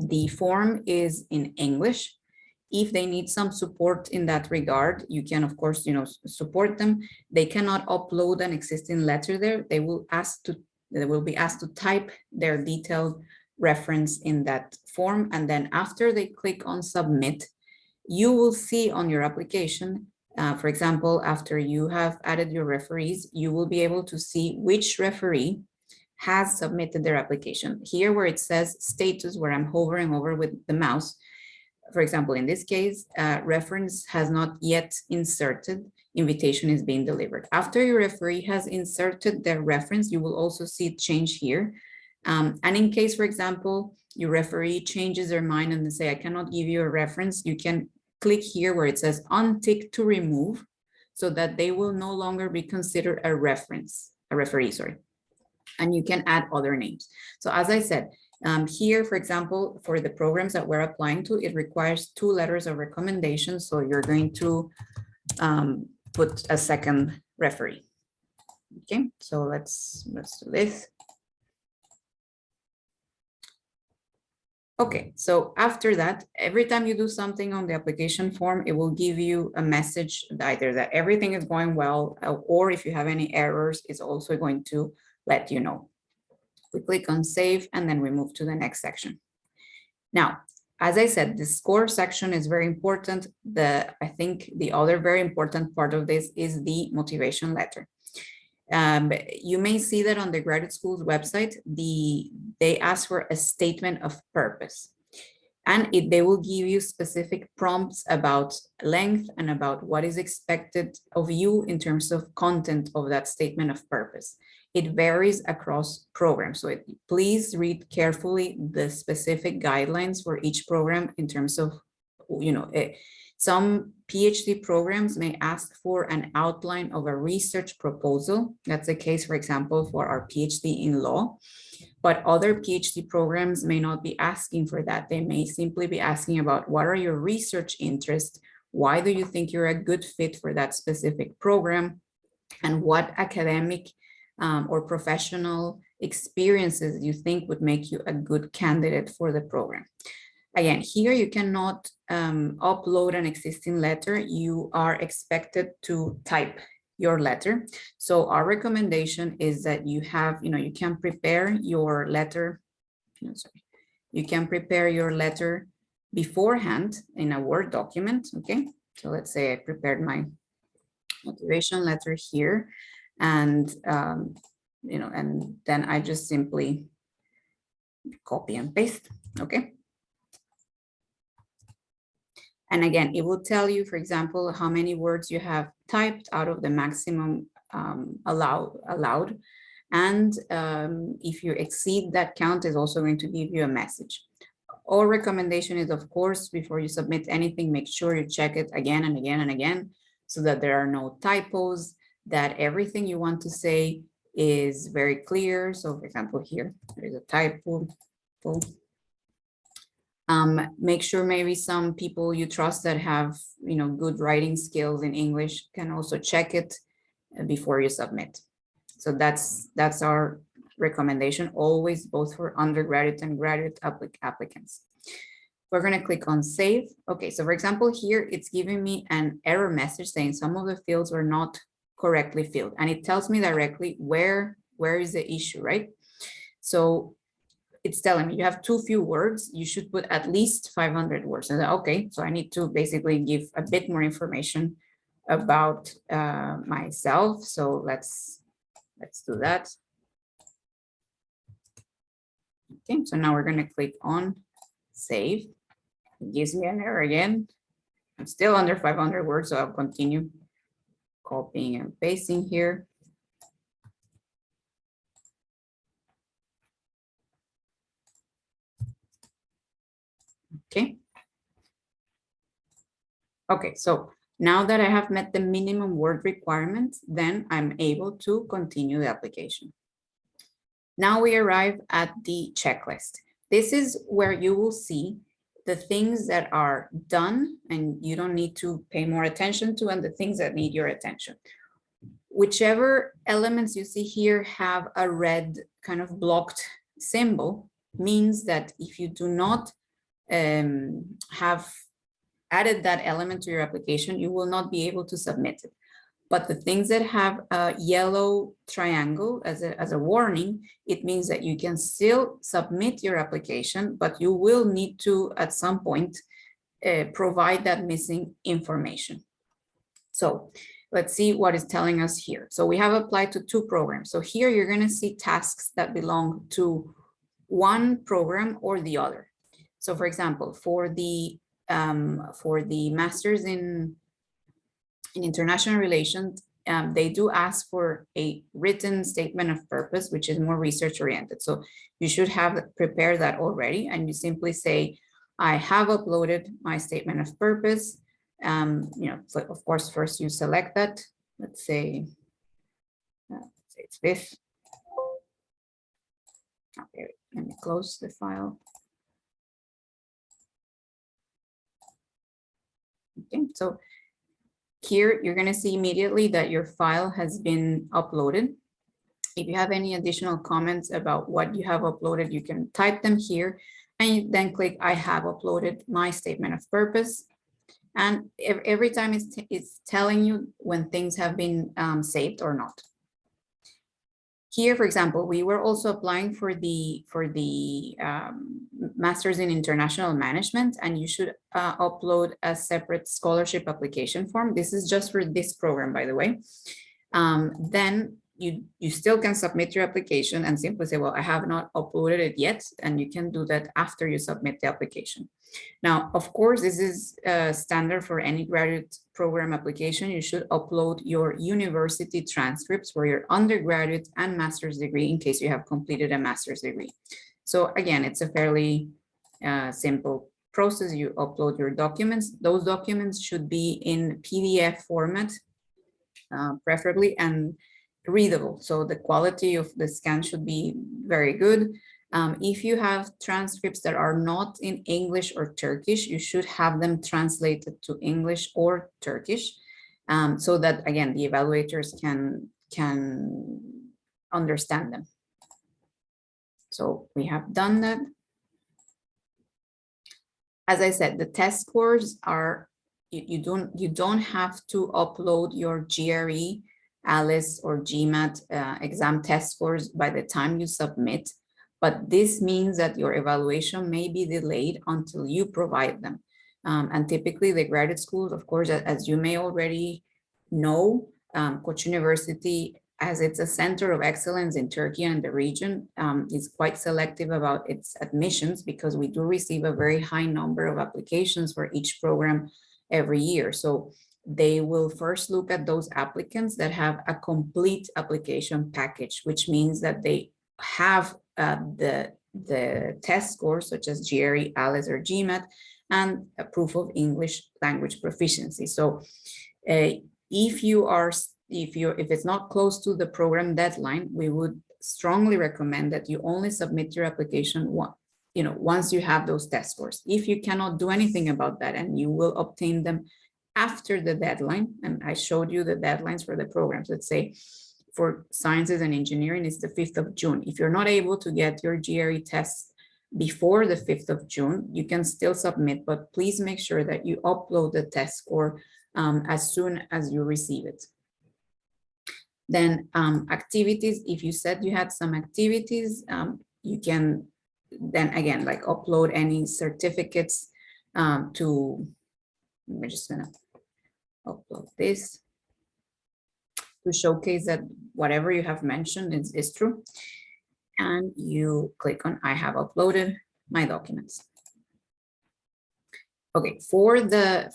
The form is in English. If they need some support in that regard, you can, of course, support them. They cannot upload an existing letter there. They will be asked to type their detailed reference in that form. And then after they click on submit, you will see on your application, for example, after you have added your referees, you will be able to see which referee has submitted their application. Here where it says status, where I'm hovering over with the mouse, for example, in this case, reference has not yet inserted, invitation is being delivered. After your referee has inserted their reference, you will also see it change here. And in case, for example, your referee changes their mind and they say, I cannot give you a reference, you can click here where it says untick to remove, so that they will no longer be considered a referee, sorry. And you can add other names. So as I said, here, for example, for the programs that we're applying to, it requires 2 letters of recommendation. So you're going to put a second referee. Okay, so let's do this. Okay, so after that, every time you do something on the application form, it will give you a message either that everything is going well, or if you have any errors, it's also going to let you know. We click on save, and then we move to the next section. Now, as I said, the score section is very important. I think the other very important part of this is the motivation letter. You may see that on the graduate school's website, they ask for a statement of purpose, and they will give you specific prompts about length and about what is expected of you in terms of content of that statement of purpose. it varies across programs. So please read carefully the specific guidelines for each program in terms of, some PhD programs may ask for an outline of a research proposal. That's the case, for example, for our PhD in law. But other PhD programs may not be asking for that. They may simply be asking about what are your research interests? Why do you think you're a good fit for that specific program? And what academic or professional experiences you think would make you a good candidate for the program? Again, here you cannot upload an existing letter. You are expected to type your letter. So our recommendation is that you have, you can prepare your letter. You can prepare your letter beforehand in a Word document. Okay, so let's say I prepared my motivation letter here, and and then I just simply copy and paste. Okay. And again, it will tell you, for example, how many words you have typed out of the maximum allowed. And if you exceed that count, it's also going to give you a message. Our recommendation is, of course, before you submit anything, make sure you check it again and again and again, so that there are no typos, that everything you want to say is very clear. So for example, here, there is a typo. Make sure maybe some people you trust that have, good writing skills in English can also check it before you submit. So that's our recommendation, always, both for undergraduate and graduate applicants. We're going to click on save. Okay, so for example, here it's giving me an error message saying some of the fields were not correctly filled, and it tells me directly where is the issue, right? So it's telling me you have too few words, you should put at least 500 words. And okay, so I need to basically give a bit more information about myself. So let's do that. Okay, so now we're going to click on save. It gives me an error again. I'm still under 500 words, so I'll continue copying and pasting here. Okay. Okay, so now that I have met the minimum word requirement, then I'm able to continue the application. Now we arrive at the checklist. This is where you will see the things that are done and you don't need to pay more attention to, and the things that need your attention. Whichever elements you see here have a red kind of blocked symbol means that if you do not have added that element to your application, you will not be able to submit it. But the things that have a yellow triangle as a warning, it means that you can still submit your application, but you will need to, at some point, provide that missing information. So let's see what it's telling us here. So we have applied to 2 programs. So here you're going to see tasks that belong to one program or the other. So for example, for the Masters in International Relations, they do ask for a written statement of purpose, which is more research oriented. So you should have prepared that already, and you simply say, I have uploaded my statement of purpose. So of course, first you select that. Let's say it's this. Okay, let me close the file. Okay, so here you're going to see immediately that your file has been uploaded. If you have any additional comments about what you have uploaded, you can type them here and then click I have uploaded my statement of purpose. And every time it's telling you when things have been saved or not. Here, for example, we were also applying for the Masters in International Management, and you should upload a separate scholarship application form. This is just for this program, by the way. Then you still can submit your application and simply say, well, I have not uploaded it yet, and you can do that after you submit the application. Now, of course, this is standard for any graduate program application. You should upload your university transcripts for your undergraduate and master's degree in case you have completed a master's degree. So again, it's a fairly simple process. You upload your documents. Those documents should be in PDF format, preferably, and readable. So the quality of the scan should be very good. If you have transcripts that are not in English or Turkish, you should have them translated to English or Turkish, so that, again, the evaluators can understand them. So we have done that. As I said, the test scores are, you don't have to upload your GRE, ALICE, or GMAT exam test scores by the time you submit. But this means that your evaluation may be delayed until you provide them. And typically the graduate schools, of course, as you may already know, Koç University, as it's a center of excellence in Turkey and the region, is quite selective about its admissions, because we do receive a very high number of applications for each program every year. So they will first look at those applicants that have a complete application package, which means that they have the test scores such as GRE, ALICE, or GMAT, and a proof of English language proficiency. So if it's not close to the program deadline, we would strongly recommend that you only submit your application once you have those test scores. If you cannot do anything about that and you will obtain them after the deadline, and I showed you the deadlines for the programs, let's say for sciences and engineering, it's the 5th of June. If you're not able to get your GRE tests before the 5th of June, you can still submit, but please make sure that you upload the test score as soon as you receive it. Then activities, if you said you had some activities, you can then again, like, upload any certificates we're just gonna upload this to showcase that whatever you have mentioned is true. And you click on I have uploaded my documents. Okay, for the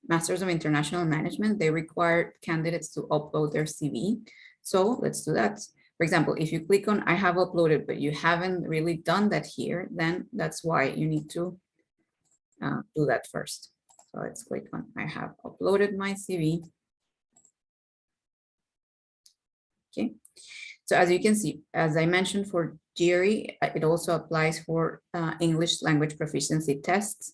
Masters of International Management, they require candidates to upload their CV. So let's do that. For example, if you click on I have uploaded, but you haven't really done that here, then that's why you need to do that first. So let's click on I have uploaded my CV. Okay, so as you can see, as I mentioned, for GRE, it also applies for English language proficiency tests.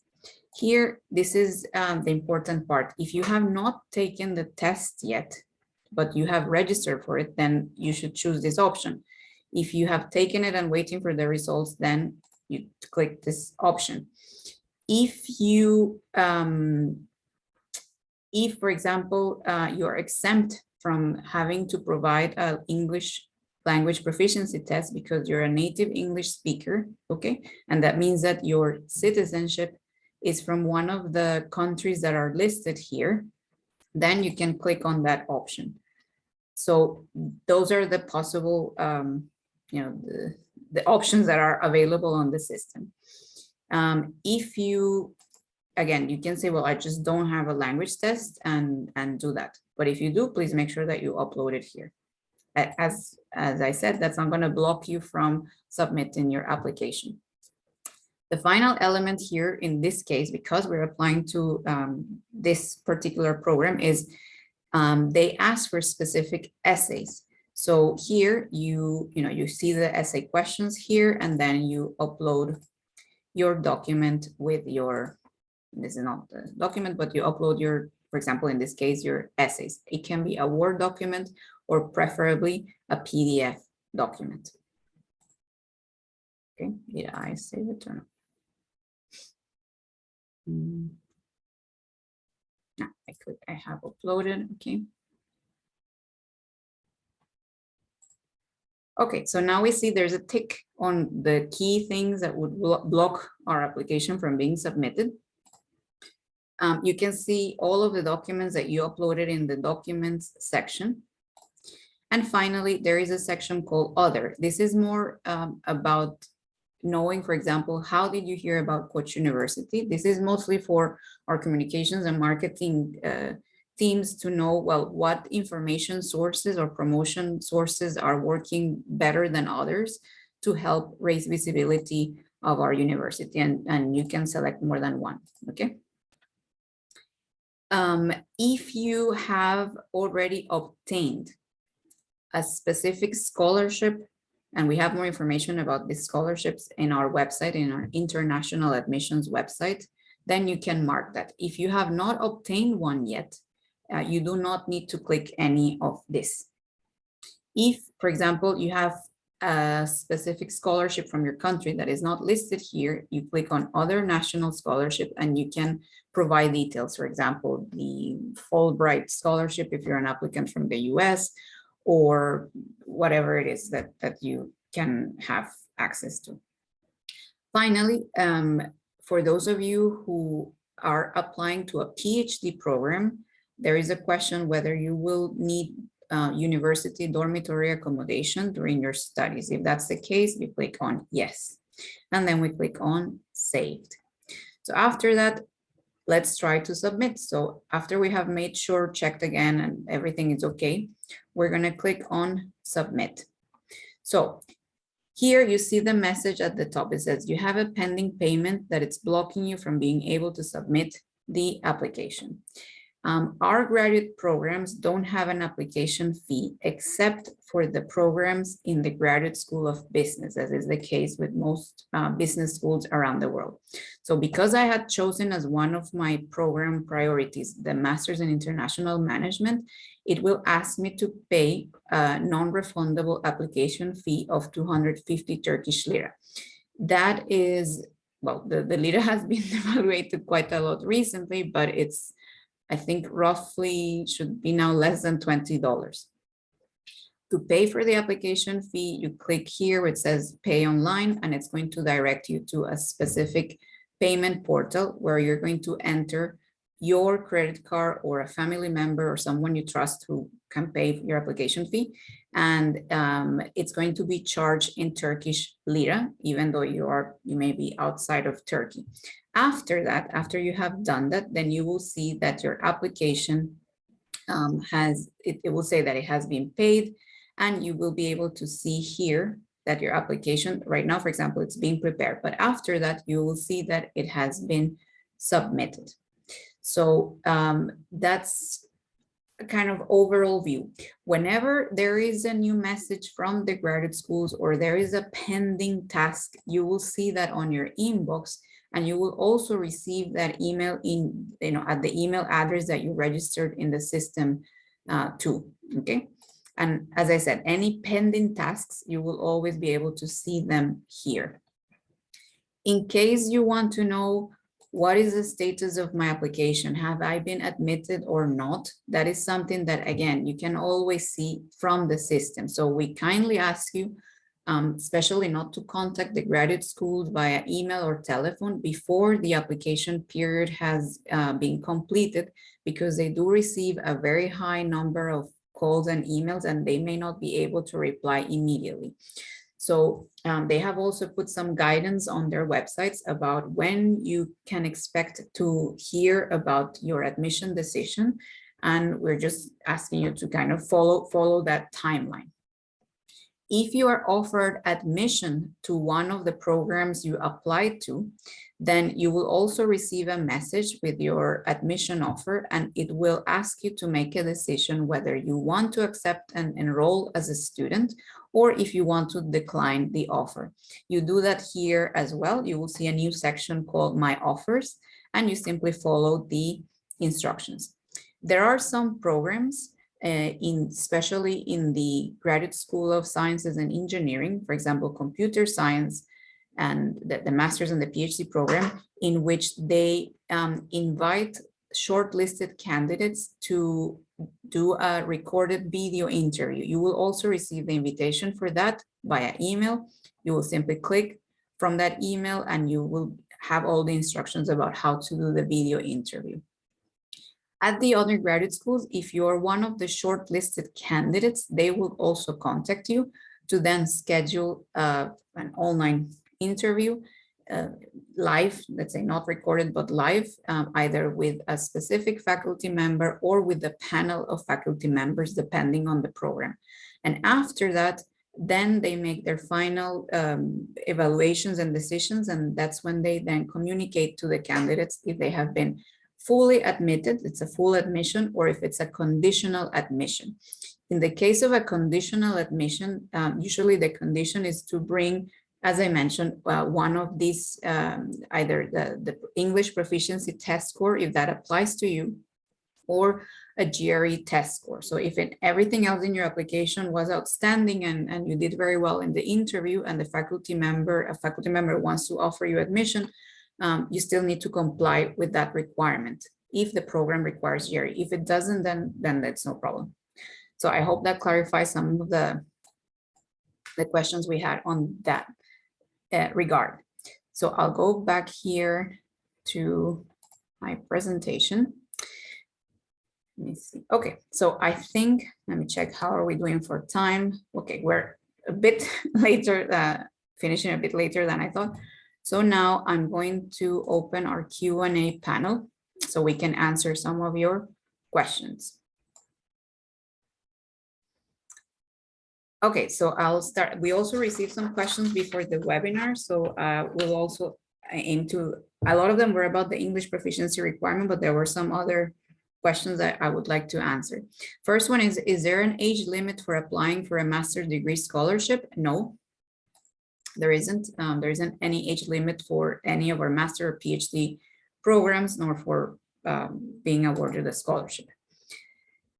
Here, this is the important part. If you have not taken the test yet, but you have registered for it, then you should choose this option. If you have taken it and waiting for the results, then you click this option. If you, if for example, you're exempt from having to provide an English language proficiency test because you're a native English speaker, okay? And that means that your citizenship is from one of the countries that are listed here, then you can click on that option. So those are the possible, the options that are available on the system. If you, again, you can say, well, I just don't have a language test and do that. But if you do, please make sure that you upload it here. As I said, that's not going to block you from submitting your application. The final element here in this case, because we're applying to this particular program, is they ask for specific essays. So here you see the essay questions here, and then you upload your document with your, this is not the document, but you upload your, for example, in this case, your essays. It can be a Word document or preferably a PDF document. Okay, did I save it or not? No, I have uploaded, okay. Okay, so now we see there's a tick on the key things that would block our application from being submitted. You can see all of the documents that you uploaded in the documents section. And finally, there is a section called Other. This is more about knowing, for example, how did you hear about Koç University? This is mostly for our communications and marketing teams to know, well, what information sources or promotion sources are working better than others to help raise visibility of our university, and you can select more than one, okay? If you have already obtained a specific scholarship, and we have more information about these scholarships in our website, in our international admissions website, then you can mark that. If you have not obtained one yet, you do not need to click any of this. If, for example, you have a specific scholarship from your country that is not listed here, you click on other national scholarship and you can provide details. For example, the Fulbright scholarship if you're an applicant from the US, or whatever it is that you can have access to. Finally, for those of you who are applying to a PhD program, there is a question whether you will need university dormitory accommodation during your studies. If that's the case, we click on yes, and then we click on saved. So after that, let's try to submit. So after we have made sure, checked again, and everything is okay, we're going to click on submit. So here you see the message at the top. It says you have a pending payment that it's blocking you from being able to submit the application. Our graduate programs don't have an application fee except for the programs in the Graduate School of Business, as is the case with most business schools around the world. So because I had chosen as one of my program priorities the Masters in International Management, it will ask me to pay a non-refundable application fee of 250 Turkish lira. That is, well, the lira has been devaluated quite a lot recently, but it's, I think roughly should be now less than $20. To pay for the application fee, you click here where it says pay online, and it's going to direct you to a specific payment portal where you're going to enter your credit card or a family member or someone you trust who can pay your application fee. And it's going to be charged in Turkish lira, even though you may be outside of Turkey. After that, after you have done that, then you will see that your application it will say that it has been paid, and you will be able to see here that your application right now, for example, it's being prepared, but after that, you will see that it has been submitted. So that's a kind of overall view. Whenever there is a new message from the graduate schools or there is a pending task, you will see that on your inbox, and you will also receive that email in, at the email address that you registered in the system too, okay? And as I said, any pending tasks, you will always be able to see them here. In case you want to know what is the status of my application, have I been admitted or not, that is something that, again, you can always see from the system. So we kindly ask you, especially not to contact the graduate schools via email or telephone before the application period has been completed, because they do receive a very high number of calls and emails, and they may not be able to reply immediately. So they have also put some guidance on their websites about when you can expect to hear about your admission decision. And we're just asking you to kind of follow that timeline. If you are offered admission to one of the programs you applied to, then you will also receive a message with your admission offer, and it will ask you to make a decision whether you want to accept and enroll as a student, or if you want to decline the offer. You do that here as well. You will see a new section called My Offers, and you follow the instructions. There are some programs especially in the Graduate School of Sciences and Engineering, for example, computer science, and the master's and the PhD program, in which they invite shortlisted candidates to do a recorded video interview. You will also receive the invitation for that via email. You will simply click from that email and you will have all the instructions about how to do the video interview. At the other graduate schools, if you're one of the shortlisted candidates, they will also contact you to then schedule an online interview live, let's say not recorded, but live, either with a specific faculty member or with the panel of faculty members, depending on the program. And after that, then they make their final evaluations and decisions, and that's when they then communicate to the candidates if they have been fully admitted, it's a full admission, or if it's a conditional admission. In the case of a conditional admission, usually the condition is to bring, as I mentioned, one of these, either the English proficiency test score, if that applies to you, or a GRE test score. So if everything else in your application was outstanding and you did very well in the interview, and a faculty member wants to offer you admission, you still need to comply with that requirement if the program requires GRE. If it doesn't, then that's no problem. So I hope that clarifies some of the questions we had on that regard. So I'll go back here to my presentation. Let me see. Okay, so I think, let me check, how are we doing for time? Okay, we're a bit later, finishing a bit later than I thought. So now I'm going to open our Q&A panel so we can answer some of your questions. Okay, so I'll start. We also received some questions before the webinar, so we'll also aim to, a lot of them were about the English proficiency requirement, but there were some other questions that I would like to answer. First one is there an age limit for applying for a master's degree scholarship? No, there isn't. There isn't any age limit for any of our master or PhD programs, nor for being awarded a scholarship.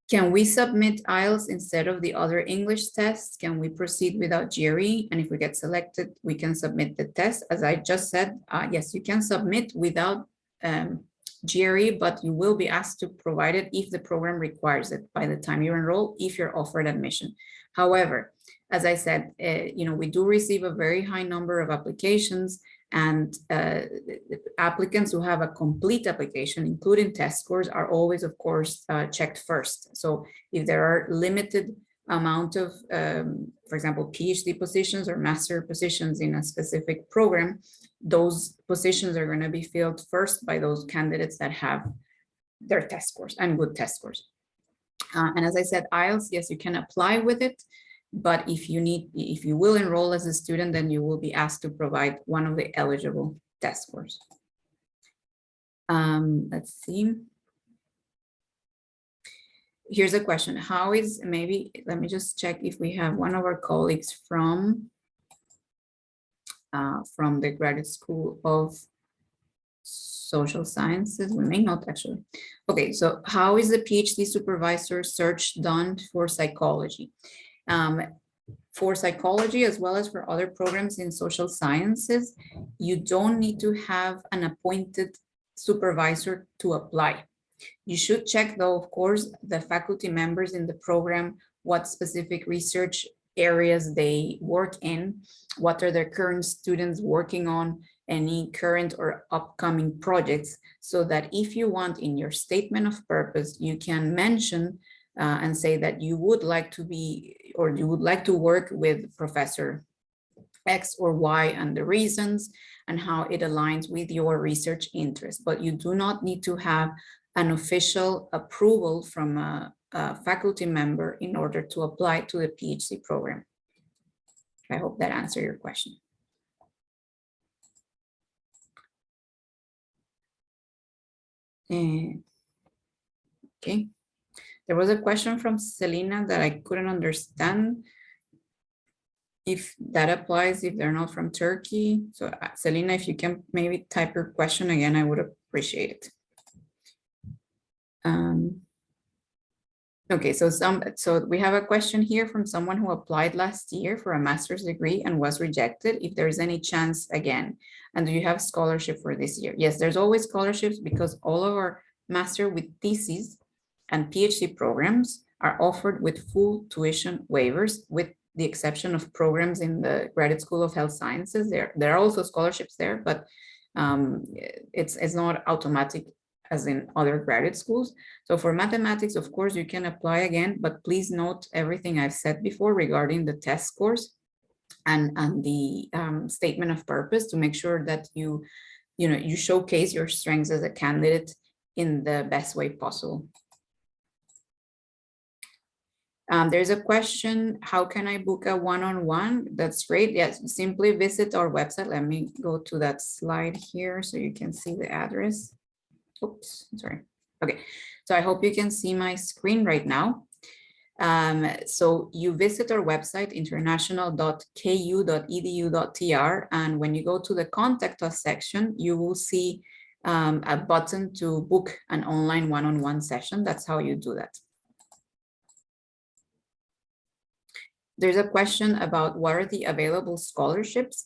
Can we submit IELTS instead of the other English tests? Can we proceed without GRE? And if we get selected, we can submit the test. As I just said, yes, you can submit without GRE, but you will be asked to provide it if the program requires it by the time you enroll, if you're offered admission. However, as I said, we do receive a very high number of applications, and applicants who have a complete application, including test scores, are always, of course, checked first. So if there are limited amount of, for example, PhD positions or master positions in a specific program, those positions are going to be filled first by those candidates that have their test scores and good test scores. And as I said, IELTS, yes, you can apply with it. But if you will enroll as a student, then you will be asked to provide one of the eligible test scores. Let's see. Here's a question. How is, maybe, let me just check if we have one of our colleagues from the Graduate School of Social Sciences. We may not actually. Okay, so how is the PhD supervisor search done for psychology? For psychology, as well as for other programs in social sciences, you don't need to have an appointed supervisor to apply. You should check, though, of course, the faculty members in the program, what specific research areas they work in, what are their current students working on, any current or upcoming projects, so that if you want in your statement of purpose, you can mention and say that you would like to be, or you would like to work with Professor X or Y, and the reasons and how it aligns with your research interest. But you do not need to have an official approval from a faculty member in order to apply to the PhD program. I hope that answered your question. Okay. There was a question from Selena that I couldn't understand if that applies if they're not from Turkey. So Selena, if you can maybe type your question again, I would appreciate it. Okay, so we have a question here from someone who applied last year for a master's degree and was rejected. If there's any chance again, and do you have scholarship for this year? Yes, there's always scholarships, because all of our master with thesis and PhD programs are offered with full tuition waivers, with the exception of programs in the Graduate School of Health Sciences. There are also scholarships there, but it's not automatic as in other graduate schools. So for mathematics, of course, you can apply again, but please note everything I've said before regarding the test scores. and the statement of purpose to make sure that you showcase your strengths as a candidate in the best way possible. There's a question, how can I book a one-on-one? That's great. Yes, simply visit our website. Let me go to that slide here so you can see the address. Oops, sorry. Okay, so I hope you can see my screen right now. So you visit our website, international.ku.edu.tr, and when you go to the contact us section, you will see a button to book an online one-on-one session. That's how you do that. There's a question about what are the available scholarships.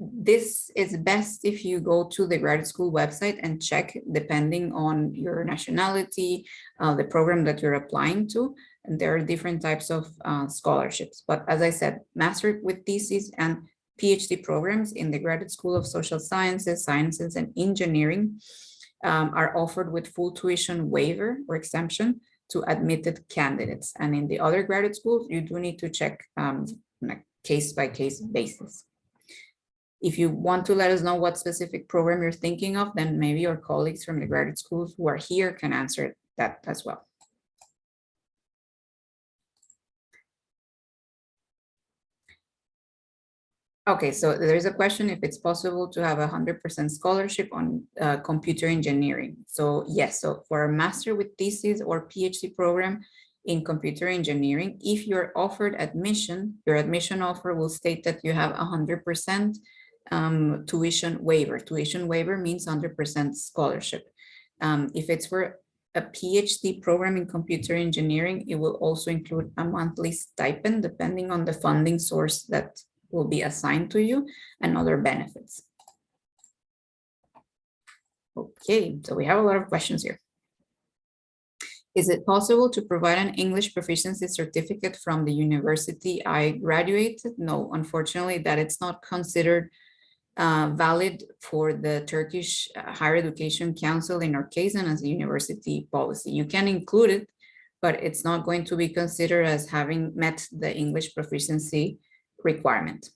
This is best if you go to the graduate school website and check depending on your nationality, the program that you're applying to. And there are different types of scholarships. But as I said, master with thesis and PhD programs in the Graduate School of Social Sciences, Sciences, and Engineering are offered with full tuition waiver or exemption to admitted candidates. And in the other graduate schools, you do need to check on a case-by-case basis. If you want to let us know what specific program you're thinking of, then maybe your colleagues from the graduate schools who are here can answer that as well. Okay, so there's a question if it's possible to have 100% scholarship on computer engineering. So yes, so for a master with thesis or PhD program in computer engineering, if you're offered admission, your admission offer will state that you have 100% tuition waiver. Tuition waiver means 100% scholarship. If it's for a PhD program in computer engineering, it will also include a monthly stipend depending on the funding source that will be assigned to you and other benefits. Okay, so we have a lot of questions here. Is it possible to provide an English proficiency certificate from the university I graduated? No, unfortunately, that it's not considered valid for the Turkish Higher Education Council in our case and as a university policy. You can include it, but it's not going to be considered as having met the English proficiency requirement.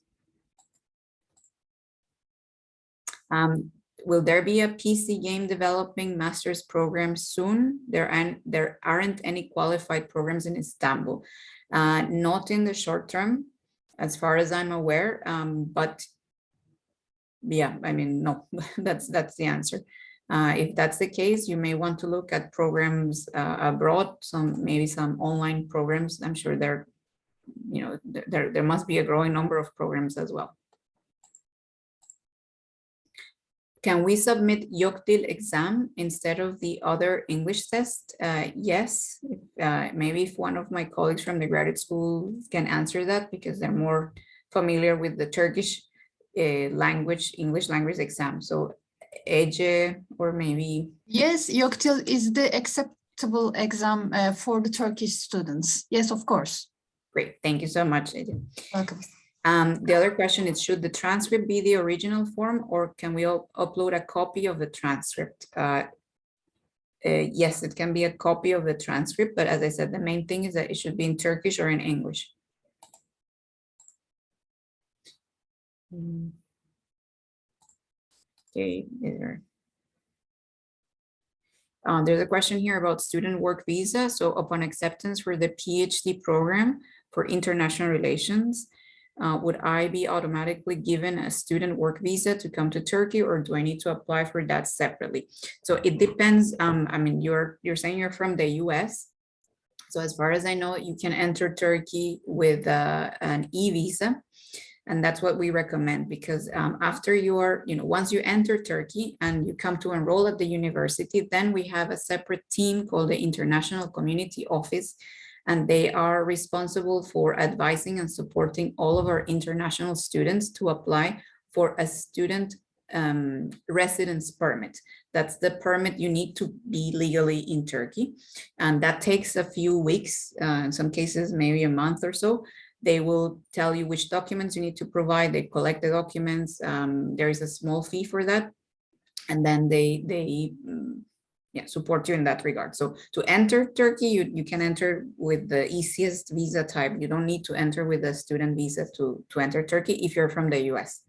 Will there be a PC game developing master's program soon? There aren't any qualified programs in Istanbul, not in the short term, as far as I'm aware. But yeah, I mean, no, that's the answer. If that's the case, you may want to look at programs abroad, maybe some online programs. I'm sure there must be a growing number of programs as well. Can we submit YOKDIL exam instead of the other English test? Yes, maybe if one of my colleagues from the graduate school can answer that because they're more familiar with the Turkish language, English language exam. So Ece or maybe. Yes, YOKDIL is the acceptable exam for the Turkish students. Yes, of course. Great, thank you so much, Ece. Welcome. The other question is, should the transcript be the original form or can we upload a copy of the transcript? Yes, it can be a copy of the transcript, but as I said, the main thing is that it should be in Turkish or in English. Okay, there's a question here about student work visa. So upon acceptance for the PhD program for international relations, would I be automatically given a student work visa to come to Turkey, or do I need to apply for that separately? So it depends. I mean, you're saying you're from the US. So as far as I know, you can enter Turkey with an e-visa. And that's what we recommend, because after once you enter Turkey and you come to enroll at the university, then we have a separate team called the International Community Office, and they are responsible for advising and supporting all of our international students to apply for a student residence permit. That's the permit you need to be legally in Turkey. And that takes a few weeks, in some cases, maybe a month or so. They will tell you which documents you need to provide. They collect the documents. There is a small fee for that. And then they support you in that regard. So to enter Turkey, you can enter with the easiest visa type. You don't need to enter with a student visa to enter Turkey if you're from the US.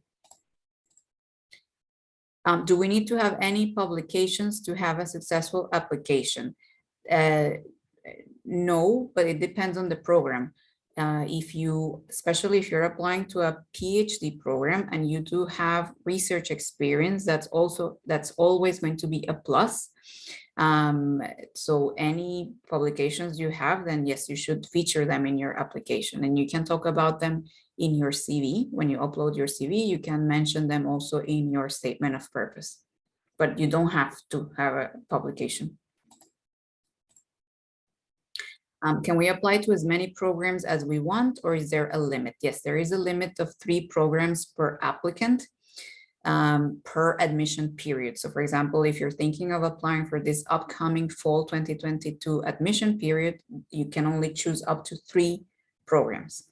Do we need to have any publications to have a successful application? No, but it depends on the program. Especially if you're applying to a PhD program and you do have research experience, that's always going to be a plus. So any publications you have, then yes, you should feature them in your application, and you can talk about them in your CV. When you upload your CV, you can mention them also in your statement of purpose, but you don't have to have a publication. Can we apply to as many programs as we want, or is there a limit? Yes, there is a limit of 3 programs per applicant per admission period. So for example, if you're thinking of applying for this upcoming fall 2022 admission period, you can only choose up to 3 programs.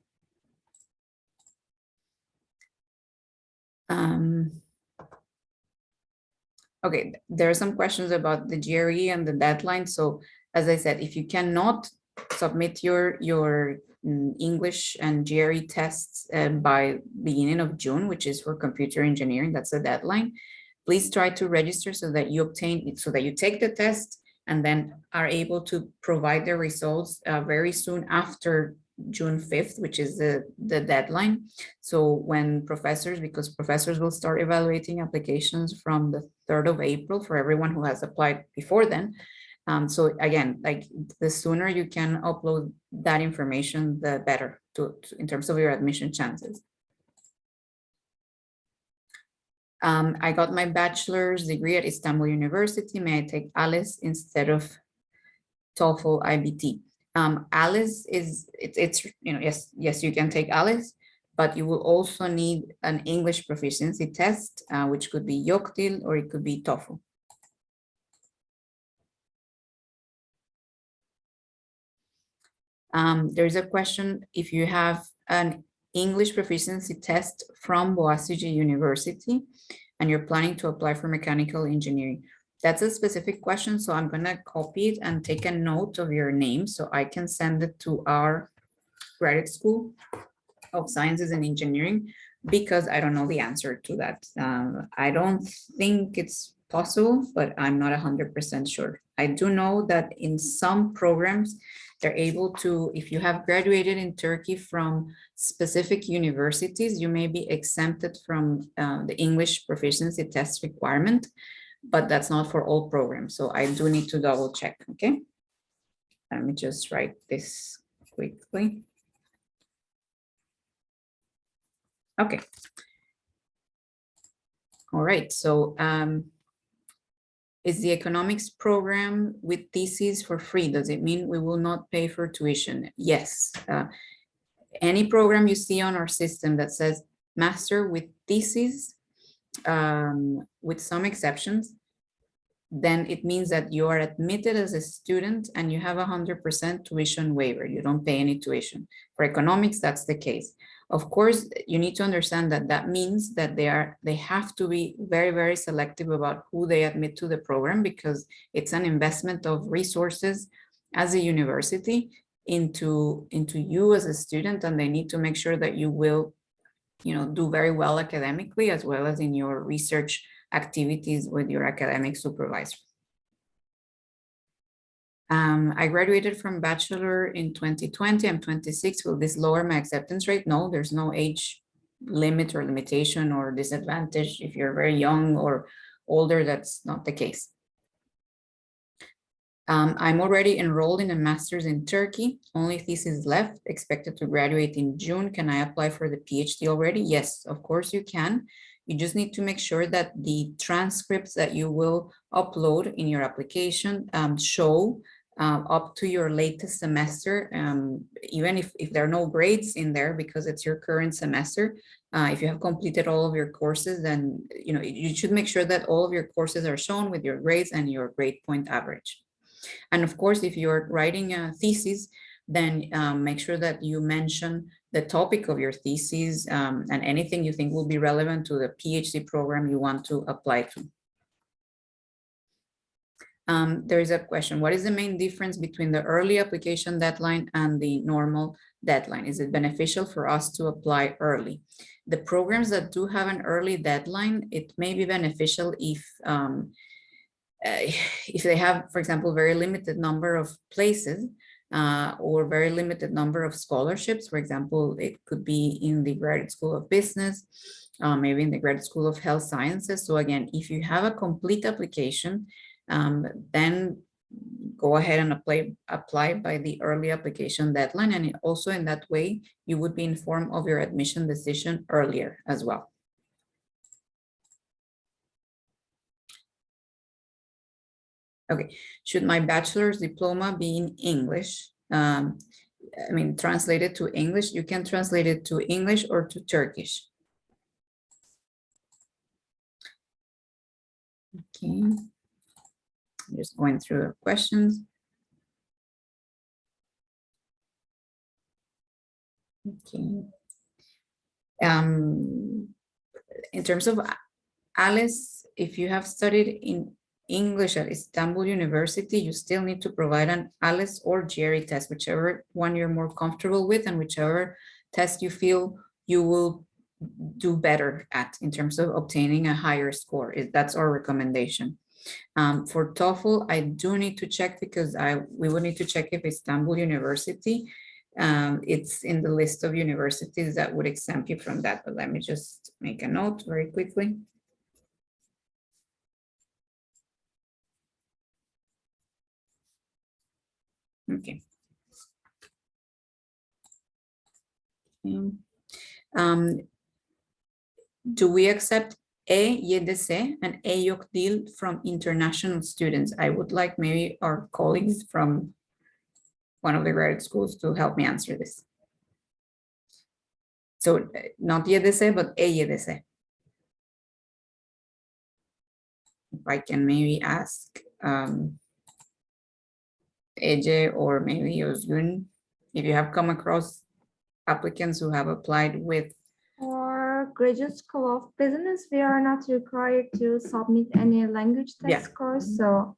Okay, there are some questions about the GRE and the deadline. So as I said, if you cannot submit your English and GRE tests by beginning of June, which is for computer engineering, that's the deadline. Please try to register so that you obtain it, so that you take the test and then are able to provide the results very soon after June 5th, which is the deadline. So when because professors will start evaluating applications from the 3rd of April for everyone who has applied before then. So again, like the sooner you can upload that information, the better in terms of your admission chances. I got my bachelor's degree at Istanbul University. May I take ALES instead of TOEFL IBT? ALES it's yes, you can take ALES, but you will also need an English proficiency test, which could be YOKDIL or it could be TOEFL. There's a question if you have an English proficiency test from Boğaziçi University and you're planning to apply for mechanical engineering. That's a specific question, so I'm going to copy it and take a note of your name so I can send it to our graduate school of sciences and engineering, because I don't know the answer to that. I don't think it's possible, but I'm not 100% sure. I do know that in some programs, they're able to, if you have graduated in Turkey from specific universities, you may be exempted from the English proficiency test requirement, but that's not for all programs. So I do need to double check, okay? Let me just write this quickly. Okay. All right, so is the economics program with thesis for free? Does it mean we will not pay for tuition? Yes. Any program you see on our system that says master with thesis, with some exceptions, then it means that you are admitted as a student and you have 100% tuition waiver. You don't pay any tuition. For economics, that's the case. Of course, you need to understand that that means that they have to be very, very selective about who they admit to the program, because it's an investment of resources as a university into you as a student, and they need to make sure that you will, do very well academically as well as in your research activities with your academic supervisor. I graduated from bachelor in 2020. I'm 26. Will this lower my acceptance rate? No, there's no age limit or limitation or disadvantage. If you're very young or older, that's not the case. I'm already enrolled in a master's in Turkey. Only thesis left, expected to graduate in June. Can I apply for the PhD already? Yes, of course you can. You just need to make sure that the transcripts that you will upload in your application show up to your latest semester, even if there are no grades in there because it's your current semester. If you have completed all of your courses, then you should make sure that all of your courses are shown with your grades and your grade point average. And of course, if you're writing a thesis, then make sure that you mention the topic of your thesis and anything you think will be relevant to the PhD program you want to apply to. There is a question, what is the main difference between the early application deadline and the normal deadline? Is it beneficial for us to apply early? The programs that do have an early deadline, it may be beneficial if they have, for example, very limited number of places or very limited number of scholarships. For example, it could be in the Graduate School of Business, maybe in the Graduate School of Health Sciences. So again, if you have a complete application, then go ahead and apply by the early application deadline. And also in that way, you would be informed of your admission decision earlier as well. Okay, should my bachelor's diploma be in English? I mean, translated to English, you can translate it to English or to Turkish. Okay, I'm just going through the questions. Okay. In terms of Alice, if you have studied in English at Istanbul University, you still need to provide an ALES or GRE test, whichever one you're more comfortable with and whichever test you feel you will do better at in terms of obtaining a higher score. That's our recommendation. For TOEFL, I do need to check because we would need to check if Istanbul University, it's in the list of universities that would exempt you from that. But let me just make a note very quickly. Okay. Do we accept YDS and yok değil from international students? I would like maybe our colleagues from one of the graduate schools to help me answer this. So not YDS, but YDS. If I can maybe ask Ece or maybe Özgün, if you have come across applicants who have applied with. For Graduate School of Business, we are not required to submit any language test course, so.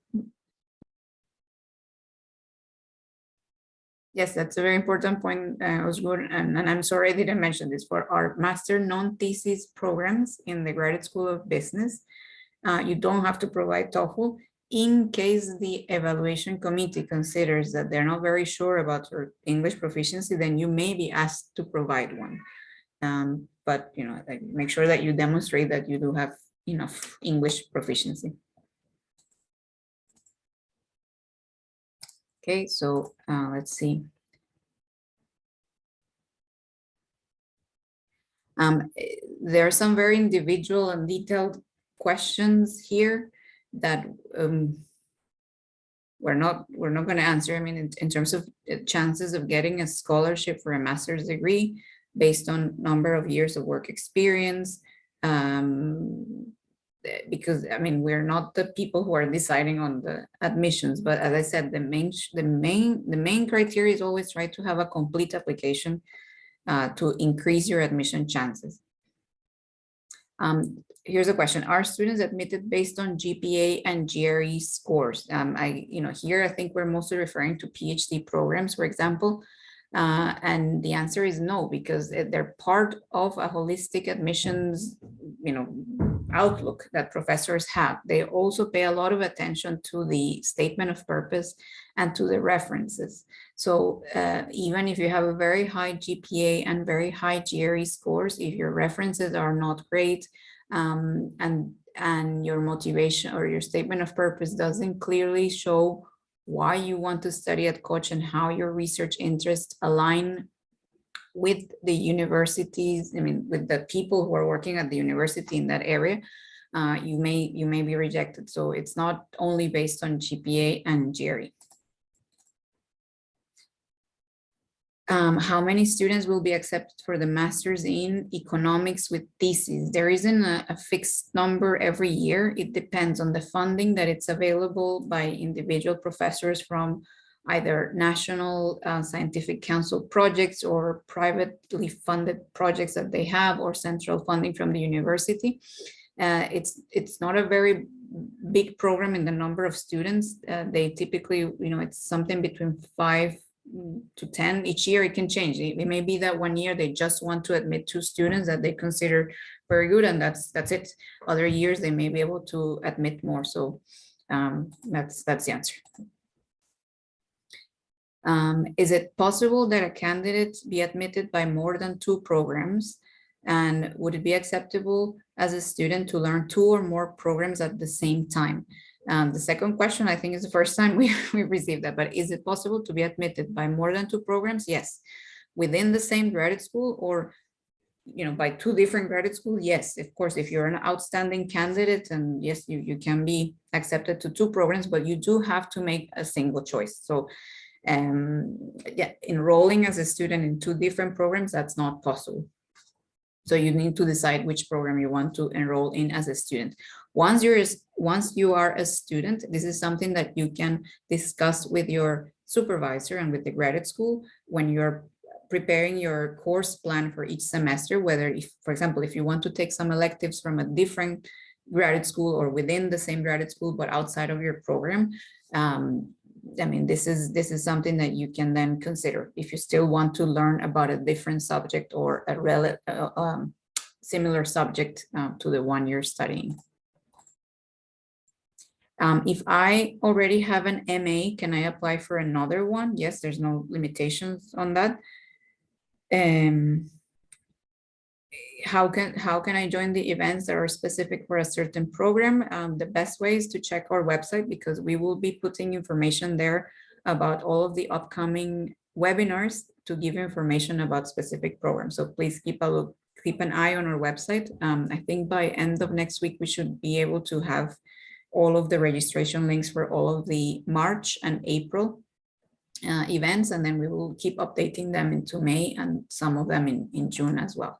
Yes, that's a very important point, Özgür, and I'm sorry I didn't mention this. For our master non-thesis programs in the Graduate School of Business, you don't have to provide TOEFL. In case the evaluation committee considers that they're not very sure about your English proficiency, then you may be asked to provide one. But like, make sure that you demonstrate that you do have enough English proficiency. Okay, so let's see. There are some very individual and detailed questions here that we're not going to answer. I mean, in terms of chances of getting a scholarship for a master's degree based on number of years of work experience, because I mean, we're not the people who are deciding on the admissions, but as I said, the main criteria is always try to have a complete application to increase your admission chances. Here's a question: are students admitted based on GPA and GRE scores? Here I think we're mostly referring to PhD programs, for example, and the answer is no, because they're part of a holistic admissions, outlook that professors have. They also pay a lot of attention to the statement of purpose and to the references. So even if you have a very high GPA and very high GRE scores, if your references are not great, and your motivation or your statement of purpose doesn't clearly show why you want to study at Koç and how your research interests align with the universities, with the people who are working at the university in that area, you may be rejected. So it's not only based on GPA and GRE. How many students will be accepted for the master's in economics with thesis? There isn't a fixed number every year. It depends on the funding that it's available by individual professors from either national scientific council projects or privately funded projects that they have, or central funding from the university. It's not a very big program in the number of students, they typically, it's something between 5 to 10 each year. It can change. It may be that one year they just want to admit 2 students that they consider very good, and that's it. Other years they may be able to admit more. So that's the answer. Is it possible that a candidate be admitted by more than 2 programs? And would it be acceptable as a student to learn 2 or more programs at the same time? The second question, I think, is the first time we received that, but is it possible to be admitted by more than 2 programs? Yes. Within the same graduate school, or by 2 different graduate schools? Yes, of course, if you're an outstanding candidate, and yes, you can be accepted to 2 programs, but you do have to make a single choice. So yeah, enrolling as a student in 2 different programs, that's not possible. So you need to decide which program you want to enroll in as a student. Once you are a student, this is something that you can discuss with your supervisor and with the graduate school when you're preparing your course plan for each semester, whether, if, for example, if you want to take some electives from a different graduate school or within the same graduate school, but outside of your program. I mean, this is something that you can then consider if you still want to learn about a different subject or a similar subject to the one you're studying. If I already have an MA, can I apply for another one? Yes, there's no limitations on that. How can I join the events that are specific for a certain program? The best way is to check our website, because we will be putting information there about all of the upcoming webinars to give information about specific programs. So please keep an eye on our website. I think by end of next week, we should be able to have all of the registration links for all of the March and April events, and then we will keep updating them into May and some of them in June as well.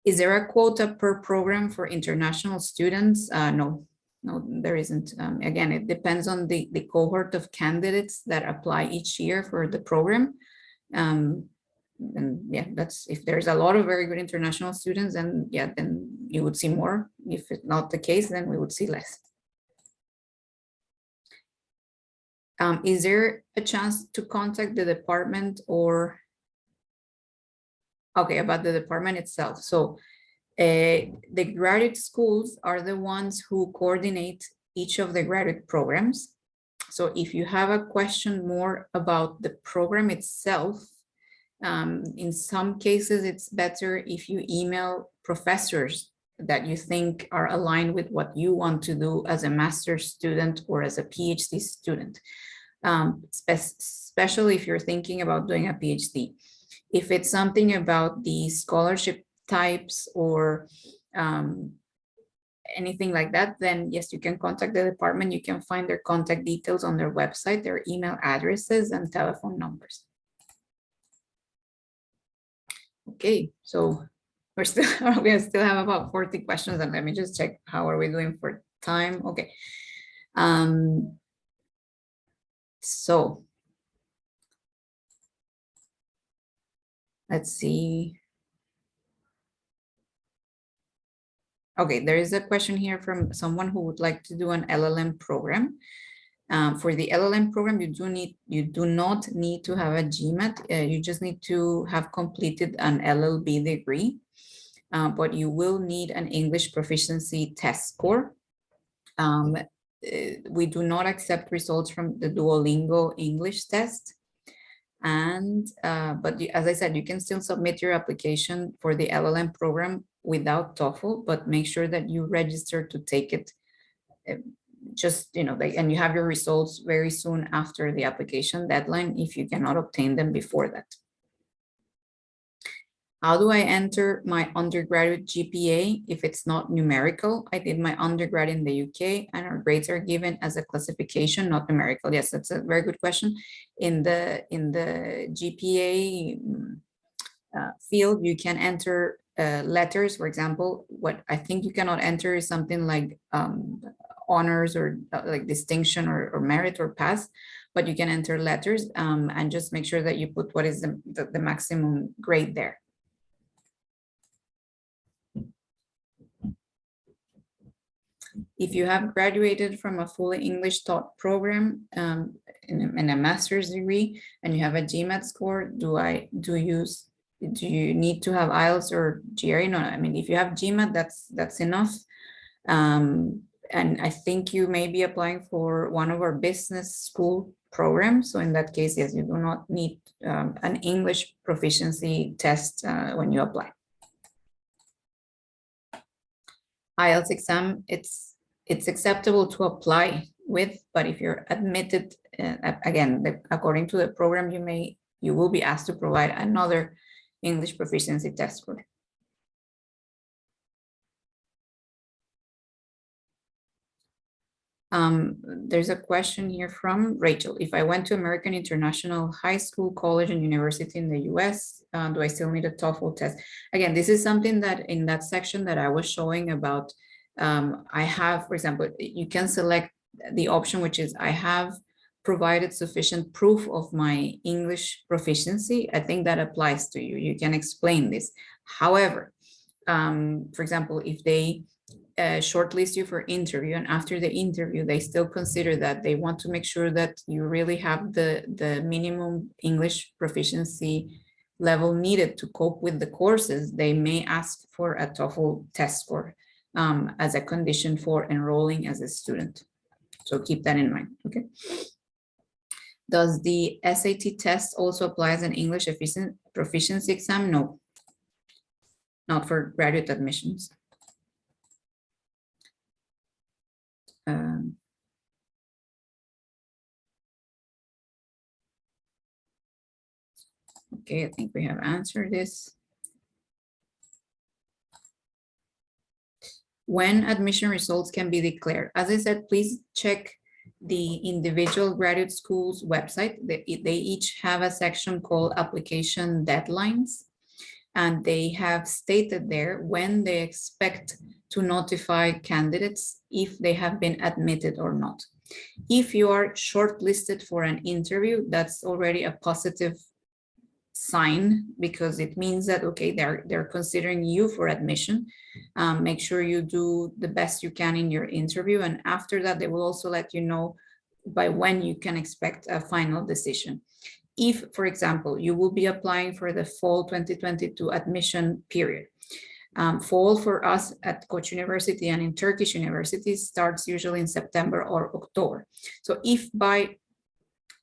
Is there a quota per program for international students? No, there isn't. Again, it depends on the cohort of candidates that apply each year for the program. And yeah, that's, if there's a lot of very good international students, then yeah, then you would see more. If it's not the case, then we would see less. Is there a chance to contact the department or? Okay, about the department itself. So the graduate schools are the ones who coordinate each of the graduate programs. So if you have a question more about the program itself, in some cases, it's better if you email professors that you think are aligned with what you want to do as a master's student or as a PhD student, especially if you're thinking about doing a PhD. If it's something about the scholarship types or anything like that, then yes, you can contact the department. You can find their contact details on their website, their email addresses and telephone numbers. Okay, so we still have about 40 questions, and let me just check how are we doing for time. Okay, so let's see. Okay, there is a question here from someone who would like to do an LLM program. For the LLM program, you do not need to have a GMAT. You just need to have completed an LLB degree, but you will need an English proficiency test score. We do not accept results from the Duolingo English test. And but as I said, you can still submit your application for the LLM program without TOEFL, but make sure that you register to take it. Just, and you have your results very soon after the application deadline if you cannot obtain them before that. How do I enter my undergraduate GPA if it's not numerical? I did my undergrad in the UK and our grades are given as a classification, not numerical. Yes, that's a very good question. In the GPA field, you can enter letters. For example, what I think you cannot enter is something like honors or like distinction or merit or pass, but you can enter letters and just make sure that you put what is the maximum grade there. If you have graduated from a fully English taught program in a master's degree and you have a GMAT score, do you need to have IELTS or GRE? No, I mean, if you have GMAT, that's enough. And I think you may be applying for one of our business school programs. So in that case, yes, you do not need an English proficiency test when you apply. IELTS exam, it's acceptable to apply with, but if you're admitted, again, according to the program, you will be asked to provide another English proficiency test score. There's a question here from Rachel. If I went to American International High School, college, and university in the US, do I still need a TOEFL test? Again, this is something that in that section that I was showing about, I have, for example, you can select the option, which is I have provided sufficient proof of my English proficiency. I think that applies to you. You can explain this. However, for example, if they shortlist you for interview, and after the interview they still consider that they want to make sure that you really have the minimum English proficiency level needed to cope with the courses, they may ask for a TOEFL test score as a condition for enrolling as a student. So keep that in mind. Okay. Does the SAT test also apply as an English proficiency exam? No, not for graduate admissions. Okay, I think we have answered this. When admission results can be declared. As I said, please check the individual graduate schools website. They each have a section called application deadlines, and they have stated there when they expect to notify candidates if they have been admitted or not. If you are shortlisted for an interview, that's already a positive sign, because it means that, okay, they're considering you for admission. Make sure you do the best you can in your interview, and after that they will also let you know by when you can expect a final decision. If, for example, you will be applying for the fall 2022 admission period. Fall for us at Koç University and in Turkish universities starts usually in September or October. So if by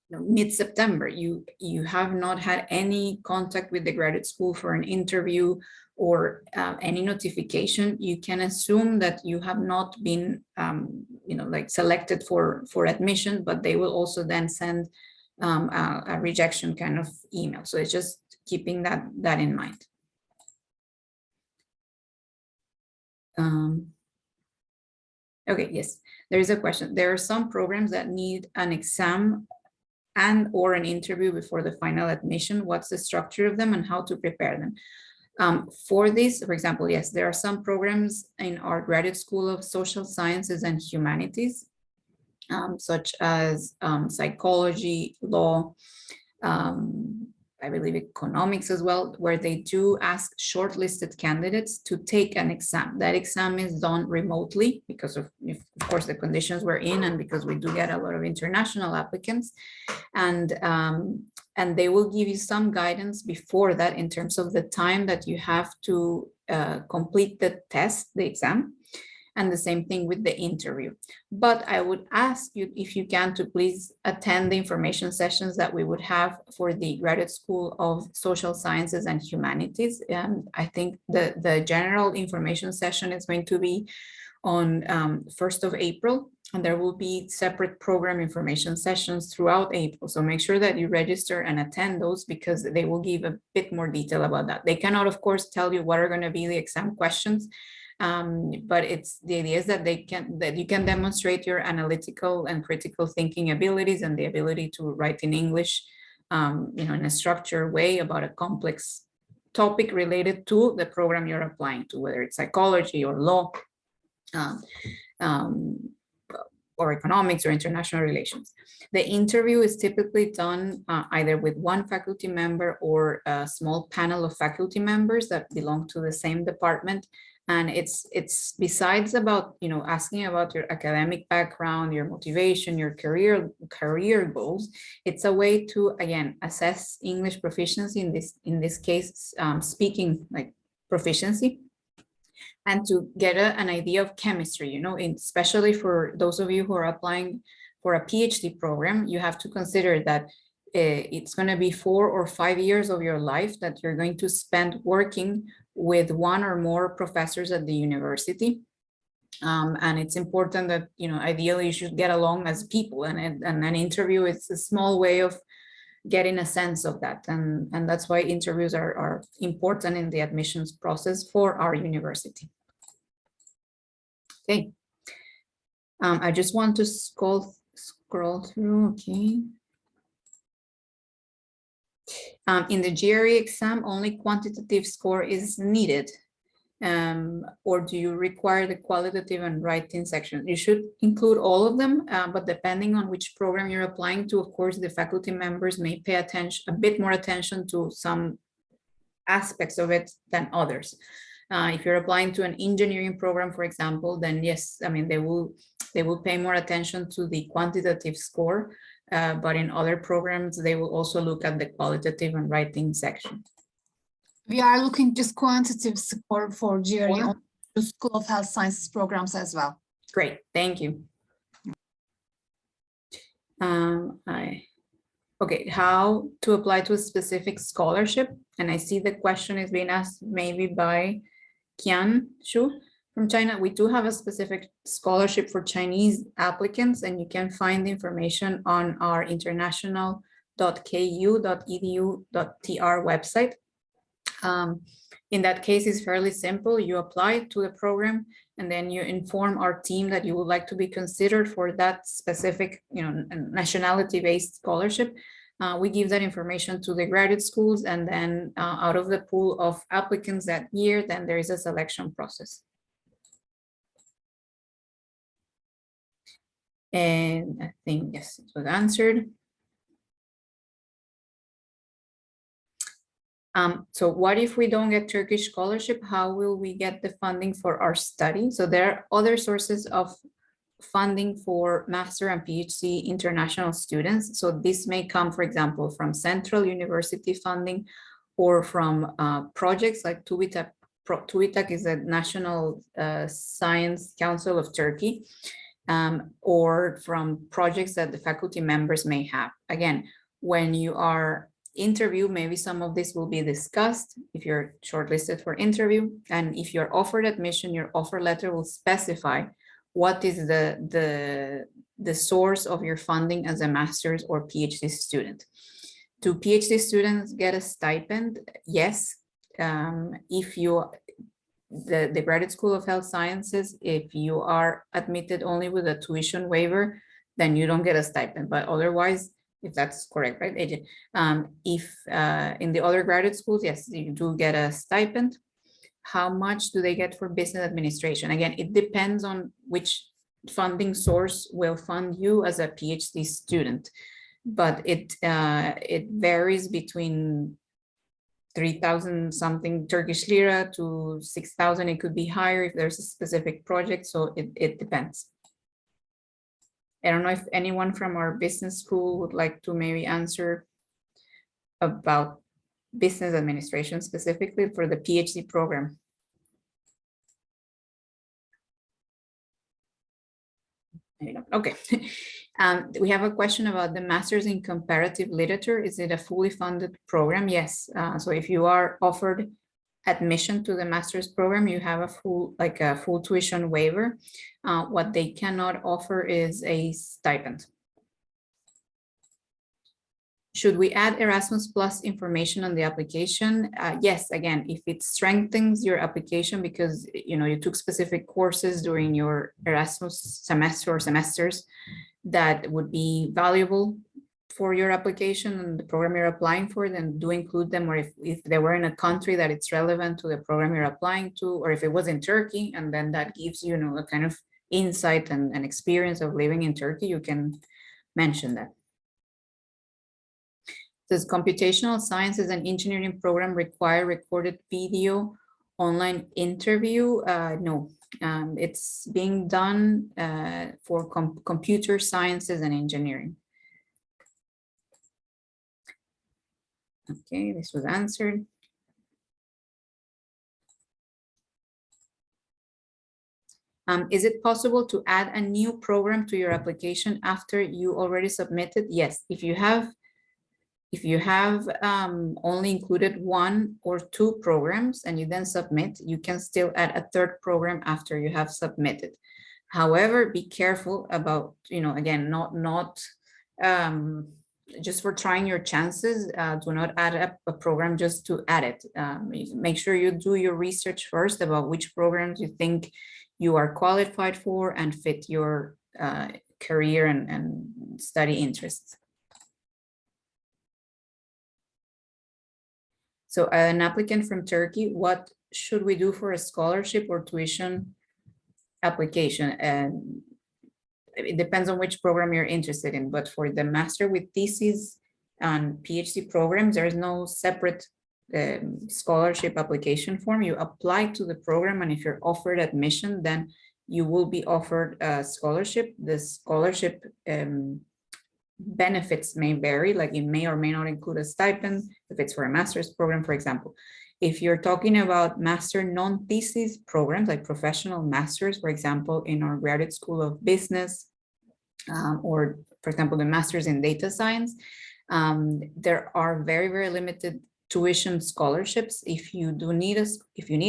mid-September you have not had any contact with the graduate school for an interview or any notification, you can assume that you have not been like selected for admission, but they will also then send a rejection kind of email. So it's just keeping that in mind. Okay, yes, there is a question. There are some programs that need an exam and or an interview before the final admission. What's the structure of them and how to prepare them? For this, for example, yes, there are some programs in our graduate school of social sciences and humanities, such as psychology, law, I believe economics as well, where they do ask shortlisted candidates to take an exam. That exam is done remotely because of course, the conditions we're in, and because we do get a lot of international applicants. And they will give you some guidance before that in terms of the time that you have to complete the test, the exam. And the same thing with the interview. But I would ask you, if you can, to please attend the information sessions that we would have for the Graduate School of Social Sciences and Humanities. I think the general information session is going to be on 1st of April, and there will be separate program information sessions throughout April. So make sure that you register and attend those, because they will give a bit more detail about that. They cannot, of course, tell you what are going to be the exam questions, but the idea is that you can demonstrate your analytical and critical thinking abilities and the ability to write in English, in a structured way about a complex topic related to the program you're applying to, whether it's psychology or law, or economics or international relations. The interview is typically done either with one faculty member or a small panel of faculty members that belong to the same department. And it's besides about, you know, asking about your academic background, your motivation, your career goals. It's a way to, again, assess English proficiency, in this case, speaking like proficiency, and to get an idea of chemistry, you know, especially for those of you who are applying for a PhD program. You have to consider that it's going to be 4 or 5 years of your life that you're going to spend working with one or more professors at the university. And it's important that, you know, ideally you should get along as people, and an interview is a small way of getting a sense of that. And that's why interviews are important in the admissions process for our university. Okay. I just want to scroll through, okay. In the GRE exam, only quantitative score is needed. Or do you require the qualitative and writing section? You should include all of them, but depending on which program you're applying to, of course, the faculty members may pay attention, a bit more attention to some aspects of it than others. If you're applying to an engineering program, for example, then yes, I mean, they will pay more attention to the quantitative score, but in other programs, they will also look at the qualitative and writing section. We are looking just quantitative score for GRE on the School of Health Sciences programs as well. Great, thank you. Okay, how to apply to a specific scholarship? And I see the question is being asked maybe by Qian Xu from China. We do have a specific scholarship for Chinese applicants, and you can find the information on our international.ku.edu.tr website. In that case, it's fairly simple. You apply to the program, and then you inform our team that you would like to be considered for that specific, you know, nationality-based scholarship. We give that information to the graduate schools, and then out of the pool of applicants that year, then there is a selection process. And I think, yes, it was answered. So what if we don't get Turkish scholarship? How will we get the funding for our study? So there are other sources of funding for master and PhD international students. So this may come, for example, from central university funding, or from projects like TÜBİTAK. TÜBİTAK is a National Science Council of Turkey, or from projects that the faculty members may have. Again, when you are interview, maybe some of this will be discussed if you're shortlisted for interview. And if you're offered admission, your offer letter will specify what is the source of your funding as a master's or PhD student. Do PhD students get a stipend? Yes. If the Graduate School of Health Sciences, if you are admitted only with a tuition waiver, then you don't get a stipend. But otherwise, if that's correct, right, AJ? If in the other graduate schools, yes, you do get a stipend. How much do they get for business administration? Again, it depends on which funding source will fund you as a PhD student, but it varies between 3,000 something Turkish lira to 6,000. It could be higher if there's a specific project, so it depends. I don't know if anyone from our business school would like to maybe answer about business administration specifically for the PhD program. Okay. We have a question about the Masters in Comparative Literature. Is it a fully funded program? Yes. So if you are offered admission to the master's program, you have a full tuition waiver. What they cannot offer is a stipend. Should we add Erasmus Plus information on the application? Yes, again, if it strengthens your application because you took specific courses during your Erasmus semester or semesters that would be valuable for your application and the program you're applying for, then do include them. Or if they were in a country that it's relevant to the program you're applying to, or if it was in Turkey, and then that gives you a kind of insight and experience of living in Turkey, you can mention that. Does computational sciences and engineering program require recorded video online interview, no. It's being done for computer sciences and engineering. Okay, this was answered. Is it possible to add a new program to your application after you already submitted? Yes, if you have only included 1 or 2 programs and you then submit, you can still add a 3rd program after you have submitted. However, be careful about, again, not just for trying your chances. Do not add a program just to add it. Make sure you do your research first about which programs you think you are qualified for and fit your career and study interests. So an applicant from Turkey, what should we do for a scholarship or tuition application? And it depends on which program you're interested in, but for the master with thesis and PhD programs, there is no separate scholarship application form. You apply to the program, and if you're offered admission, then you will be offered a scholarship. The scholarship benefits may vary, like it may or may not include a stipend if it's for a master's program, for example. If you're talking about master non-thesis programs, like professional masters, for example, in our graduate school of business, or for example, the masters in data science, there are very, very limited tuition scholarships. If you need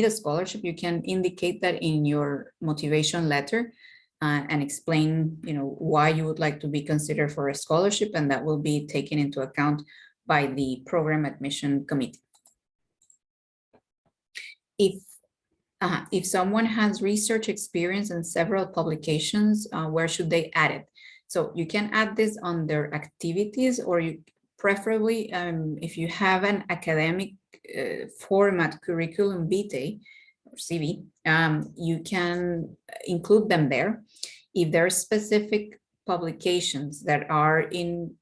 a scholarship, you can indicate that in your motivation letter and explain, why you would like to be considered for a scholarship, and that will be taken into account by the program admission committee. If someone has research experience in several publications, where should they add it? So you can add this on their activities, or you preferably, if you have an academic format curriculum vitae or CV, you can include them there. If there are specific publications that are in,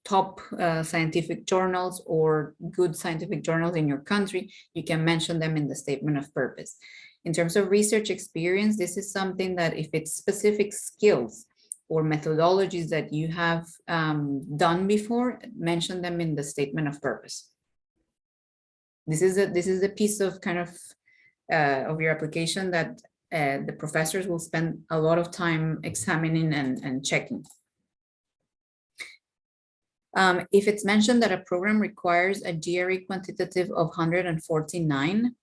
top scientific journals or good scientific journals in your country, you can mention them in the statement of purpose. In terms of research experience, this is something that if it's specific skills or methodologies that you have done before, mention them in the statement of purpose. This is a piece of kind of your application that the professors will spend a lot of time examining and checking. If it's mentioned that a program requires a GRE quantitative of 149,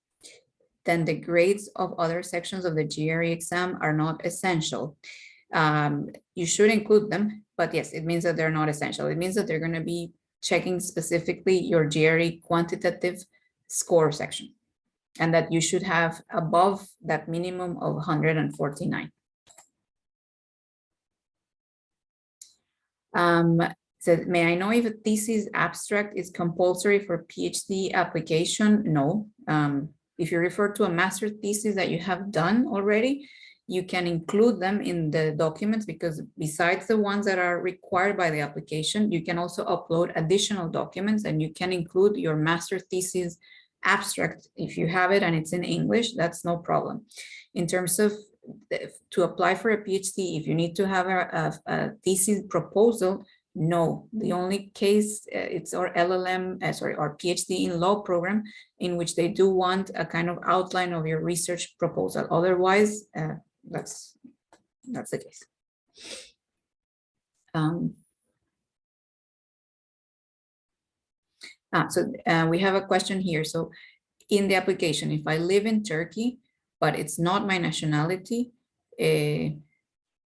then the grades of other sections of the GRE exam are not essential. You should include them, but yes, it means that they're not essential. It means that they're going to be checking specifically your GRE quantitative score section, and that you should have above that minimum of 149. So may I know if a thesis abstract is compulsory for PhD application? No. If you refer to a master's thesis that you have done already, you can include them in the documents, because besides the ones that are required by the application, you can also upload additional documents, and you can include your master's thesis abstract if you have it and it's in English. That's no problem. In terms of to apply for a PhD, if you need to have a thesis proposal, no. The only case it's our LLM, our PhD in law program, in which they do want a kind of outline of your research proposal. Otherwise, that's the case. So we have a question here. So in the application, if I live in Turkey, but it's not my nationality,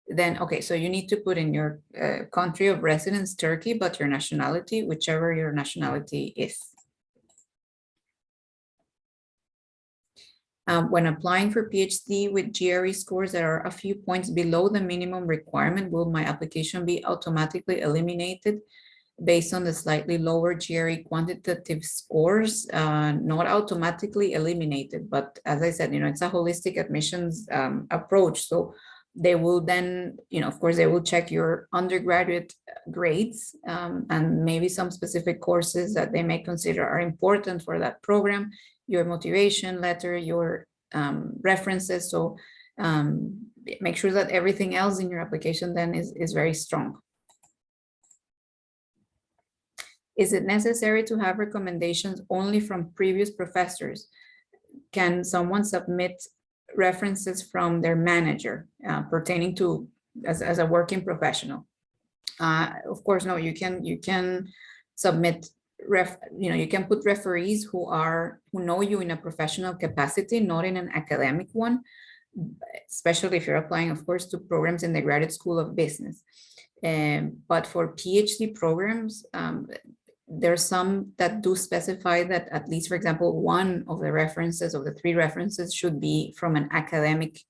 then, okay, so you need to put in your country of residence, Turkey, but your nationality, whichever your nationality is. When applying for PhD with GRE scores that are a few points below the minimum requirement, will my application be automatically eliminated based on the slightly lower GRE quantitative scores? Not automatically eliminated, but as I said, it's a holistic admissions approach. So they will then, of course, they will check your undergraduate grades and maybe some specific courses that they may consider are important for that program. your motivation letter, your references. So make sure that everything else in your application then is very strong. Is it necessary to have recommendations only from previous professors? Can someone submit references from their manager pertaining to as a working professional? Of course, no, you can submit you can put referees who know you in a professional capacity, not in an academic one, especially if you're applying, of course, to programs in the Graduate School of Business. But for PhD programs, there's some that do specify that at least, for example, one of the references of the 3 references should be from an academic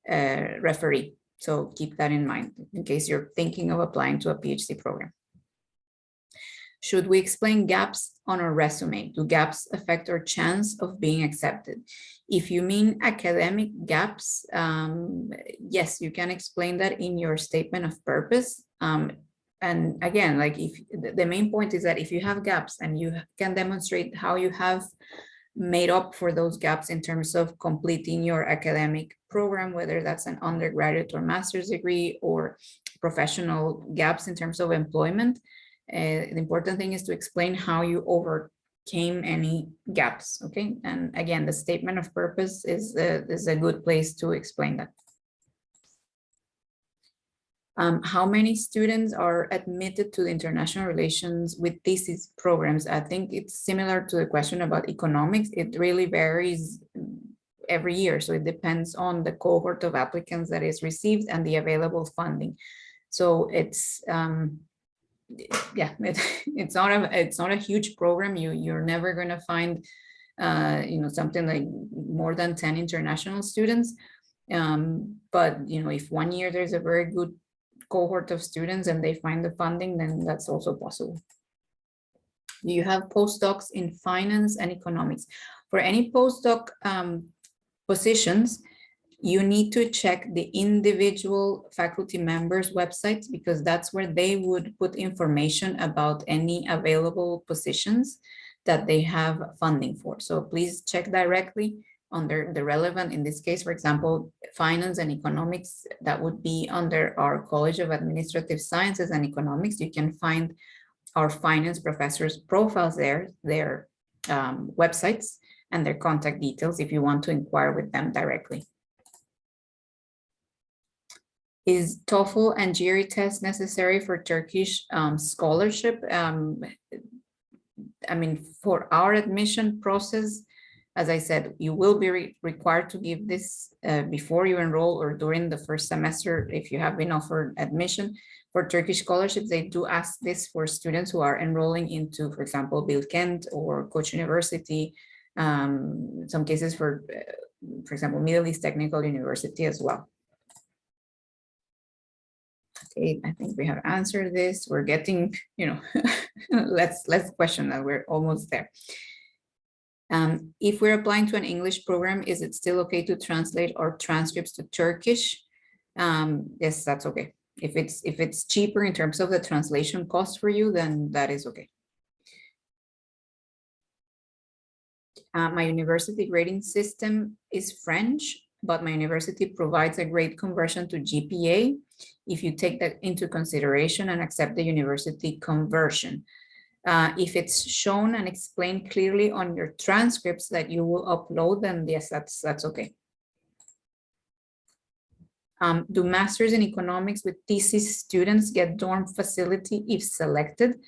referee. So keep that in mind in case you're thinking of applying to a PhD program. Should we explain gaps on our resume? Do gaps affect our chance of being accepted? If you mean academic gaps, yes, you can explain that in your statement of purpose. And again, like if the main point is that if you have gaps and you can demonstrate how you have made up for those gaps in terms of completing your academic program, whether that's an undergraduate or master's degree or professional gaps in terms of employment, the important thing is to explain how you overcame any gaps, okay? And again, the statement of purpose is a good place to explain that. How many students are admitted to the international relations with thesis programs? I think it's similar to the question about economics. It really varies every year. So it depends on the cohort of applicants that is received and the available funding. So it's, yeah, it's not a huge program. You're never going to find, something like more than 10 international students. But, if one year there's a very good cohort of students and they find the funding, then that's also possible. Do you have postdocs in finance and economics? For any postdoc positions, you need to check the individual faculty members' websites because that's where they would put information about any available positions that they have funding for. So please check directly under the relevant, in this case, for example, finance and economics, that would be under our College of Administrative Sciences and Economics. You can find our finance professors' profiles there, their websites and their contact details if you want to inquire with them directly. Is TOEFL and GRE test necessary for Turkish scholarship? I mean, for our admission process, as I said, you will be required to give this before you enroll or during the first semester if you have been offered admission. For Turkish scholarships, they do ask this for students who are enrolling into, for example, Bilkent or Koç University, some cases for example, Middle East Technical University as well. Okay, I think we have answered this. We're getting, let's question that. We're almost there. If we're applying to an English program, is it still okay to translate our transcripts to Turkish? Yes, that's okay. If it's cheaper in terms of the translation cost for you, then that is okay. My university grading system is French, but my university provides a grade conversion to GPA if you take that into consideration and accept the university conversion. If it's shown and explained clearly on your transcripts that you will upload, then yes, that's okay. Do masters in economics with thesis students get dorm facility if selected?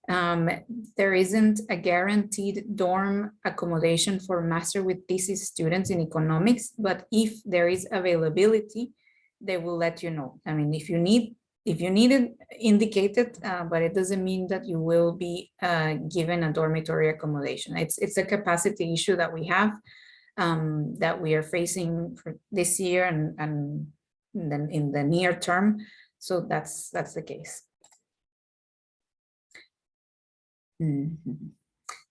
There isn't a guaranteed dorm accommodation for master with thesis students in economics, but if there is availability, they will let you know. I mean, if you need it, indicate it, but it doesn't mean that you will be given a dormitory accommodation. It's a capacity issue that we have, that we are facing for this year and then in the near term. So that's the case.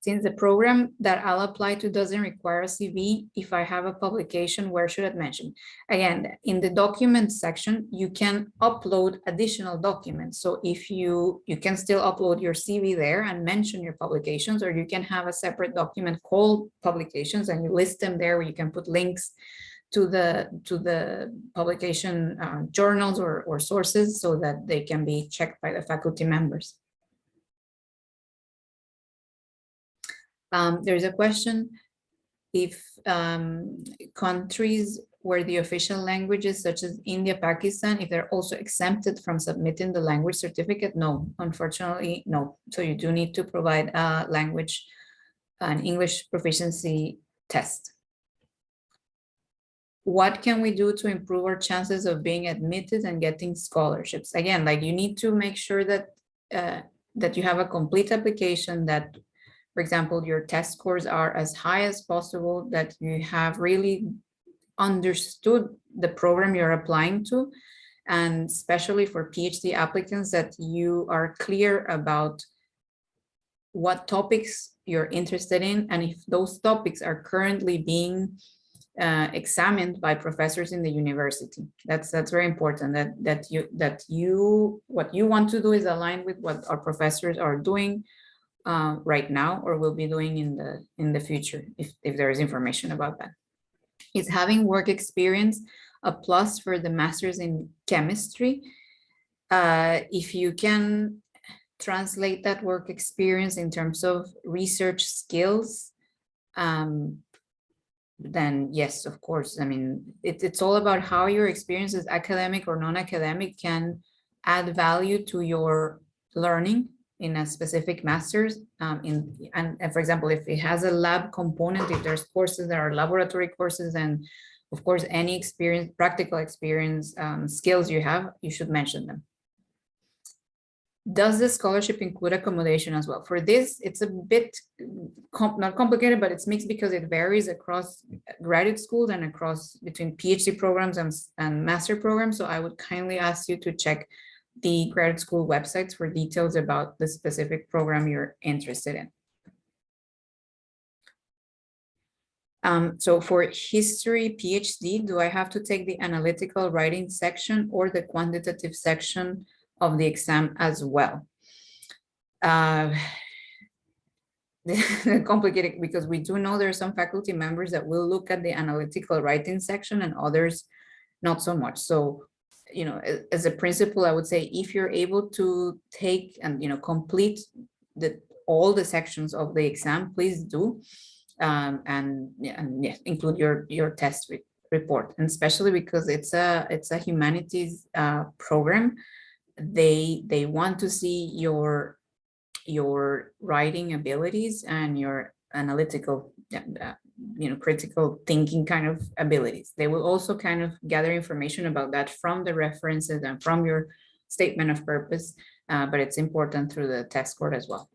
Since the program that I'll apply to doesn't require a CV, if I have a publication, where should I mention? Again, in the documents section, you can upload additional documents. So if you can still upload your CV there and mention your publications, or you can have a separate document called publications and you list them there where you can put links to the publication journals or sources so that they can be checked by the faculty members. There's a question if countries where the official languages such as India, Pakistan, if they're also exempted from submitting the language certificate. No, unfortunately, no. So you do need to provide a language, an English proficiency test. What can we do to improve our chances of being admitted and getting scholarships? Again, like you need to make sure that that you have a complete application, that, for example, your test scores are as high as possible, that you have really understood the program you're applying to, and especially for PhD applicants, that you are clear about what topics you're interested in, and if those topics are currently being examined by professors in the university. That's very important, that what you want to do is aligned with what our professors are doing right now or will be doing in the future, if there is information about that. Is having work experience a plus for the master's in chemistry? If you can translate that work experience in terms of research skills, then yes, of course. I mean, it's all about how your experience as academic or non-academic can add value to your learning in a specific master's. And for example, if it has a lab component, if there's courses that are laboratory courses, and of course, any experience, practical experience, skills you have, you should mention them. Does the scholarship include accommodation as well? For this, it's a bit not complicated, but it's mixed because it varies across graduate schools and across between PhD programs and master programs. So I would kindly ask you to check the graduate school websites for details about the specific program you're interested in. So for history PhD, do I have to take the analytical writing section or the quantitative section of the exam as well? Complicated, because we do know there are some faculty members that will look at the analytical writing section and others not so much. So, you know, as a principle, I would say if you're able to take and, you know, complete all the sections of the exam, please do, and yes, include your test report, and especially because it's a humanities program. They want to see your writing abilities and your analytical, you know, critical thinking kind of abilities. They will also kind of gather information about that from the references and from your statement of purpose, but it's important through the test score as well.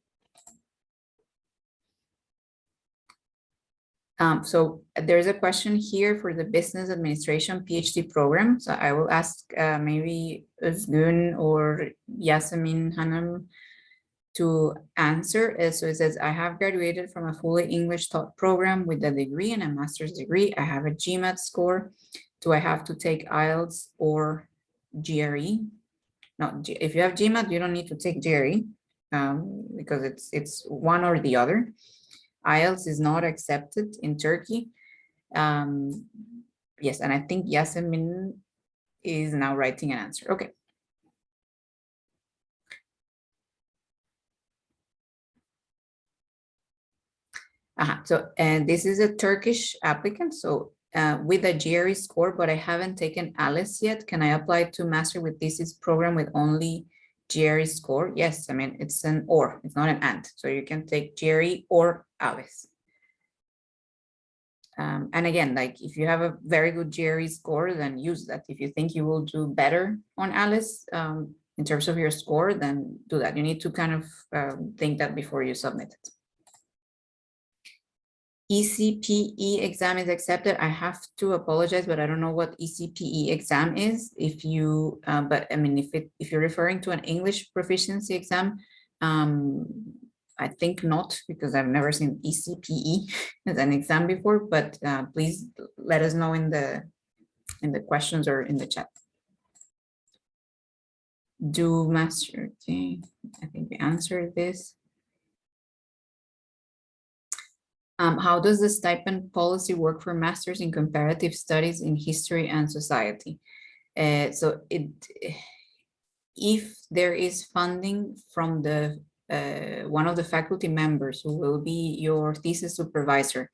So there's a question here for the business administration PhD program. So I will ask maybe Özgün or Yasemin Hanım to answer. So it says, I have graduated from a fully English taught program with a degree and a master's degree. I have a GMAT score. Do I have to take IELTS or GRE? No, if you have GMAT, you don't need to take GRE because it's one or the other. IELTS is not accepted in Turkey. Yes, and I think Yasemin is now writing an answer. Okay. So, and this is a Turkish applicant, so with a GRE score, but I haven't taken ALES yet. Can I apply to master with thesis program with only GRE score? Yes, I mean, it's an or, it's not an and. So you can take GRE or ALES. And again, like if you have a very good GRE score, then use that. If you think you will do better on ALES in terms of your score, then do that. You need to kind of think that before you submit it. ECPE exam is accepted. I have to apologize, but I don't know what ECPE exam is. If you, but I mean, if you're referring to an English proficiency exam, I think not, because I've never seen ECPE as an exam before, but please let us know in the questions or in the chat. Do master, okay, I think we answered this. How does the stipend policy work for masters in comparative studies in history and society? So if there is funding from the one of the faculty members who will be your thesis supervisor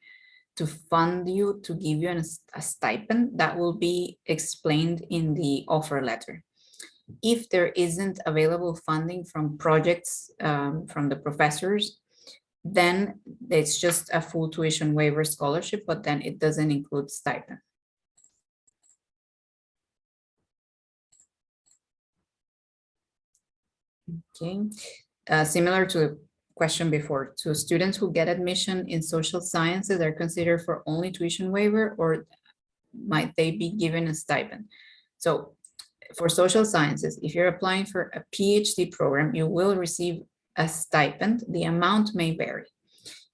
to fund you, to give you a stipend, that will be explained in the offer letter. If there isn't available funding from projects from the professors, then it's just a full tuition waiver scholarship, but then it doesn't include stipend. Okay, similar to the question before, so students who get admission in social sciences are considered for only tuition waiver, or might they be given a stipend? So for social sciences, if you're applying for a PhD program, you will receive a stipend. The amount may vary.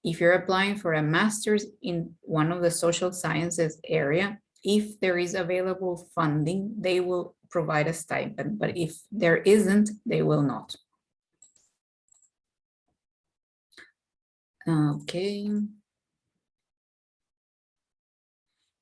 If you're applying for a master's in one of the social sciences area, if there is available funding, they will provide a stipend, but if there isn't, they will not. Okay.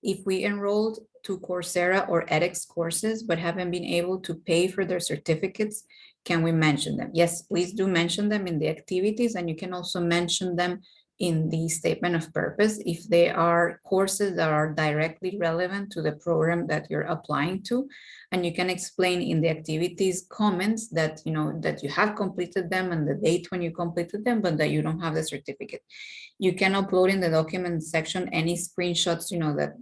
If we enrolled to Coursera or edX courses, but haven't been able to pay for their certificates, can we mention them? Yes, please do mention them in the activities, and you can also mention them in the statement of purpose if they are courses that are directly relevant to the program that you're applying to. And you can explain in the activities comments that that you have completed them and the date when you completed them, but that you don't have the certificate. You can upload in the document section any screenshots that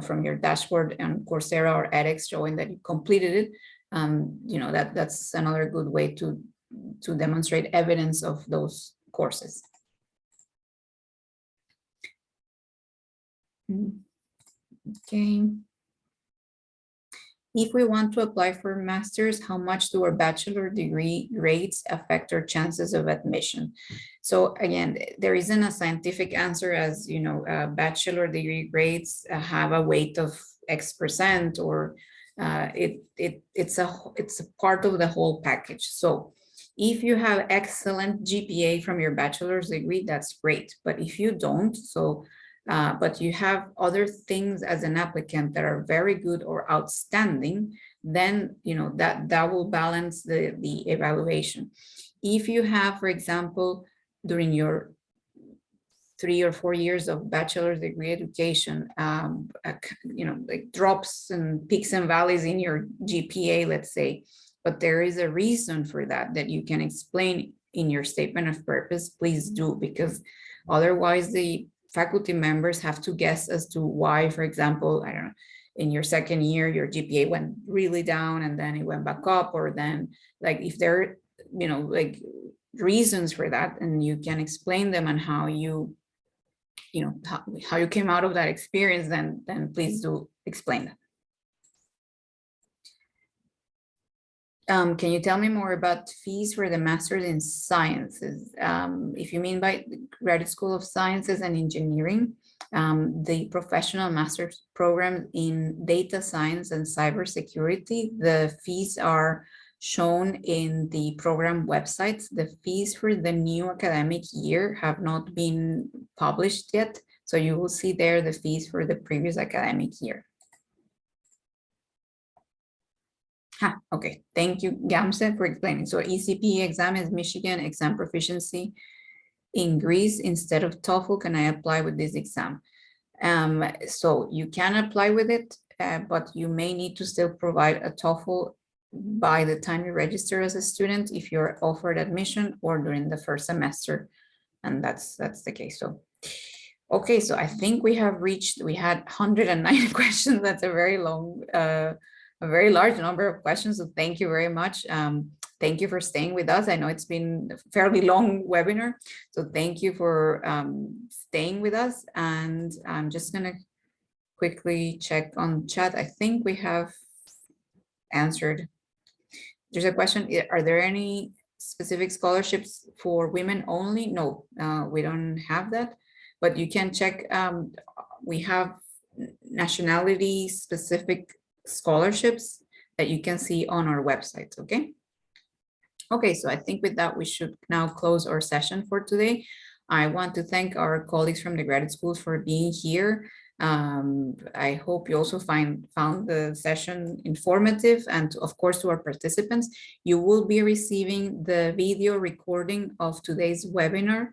from your dashboard on Coursera or edX showing that you completed it. That's another good way to demonstrate evidence of those courses. Okay. If we want to apply for master's, how much do our bachelor degree grades affect our chances of admission? So again, there isn't a scientific answer, as bachelor degree grades have a weight of X percent, or it's a part of the whole package. So if you have excellent GPA from your bachelor's degree, that's great. But if you don't, but you have other things as an applicant that are very good or outstanding, then that will balance the evaluation. If you have, for example, during your 3 or 4 years of bachelor's degree education, like drops and peaks and valleys in your GPA, let's say, but there is a reason for that you can explain in your statement of purpose, please do, because otherwise the faculty members have to guess as to why, for example, I don't know, in your second year, your GPA went really down and then it went back up, or then like if there are, like reasons for that, and you can explain them and how you came out of that experience, then please do explain that. Can you tell me more about fees for the Master's in Sciences? If you mean by Graduate School of Sciences and Engineering, the professional master's program in data science and cybersecurity, the fees are shown in the program websites. The fees for the new academic year have not been published yet, so you will see there the fees for the previous academic year. Okay, thank you, Gamse, for explaining. So ECPE exam is Michigan exam proficiency in Greece instead of TOEFL. Can I apply with this exam? So you can apply with it, but you may need to still provide a TOEFL by the time you register as a student if you're offered admission or during the first semester, and that's the case. So okay, so I think we had 109 questions. That's a very long a very large number of questions, so thank you very much. Thank you for staying with us. I know it's been a fairly long webinar, so thank you for staying with us. And I'm just gonna quickly check on chat. I think we have answered. There's a question, are there any specific scholarships for women only? No, we don't have that, but you can check. We have nationality specific scholarships that you can see on our website, okay? Okay, so I think with that, we should now close our session for today. I want to thank our colleagues from the graduate schools for being here. I hope you also found the session informative, and of course to our participants, you will be receiving the video recording of today's webinar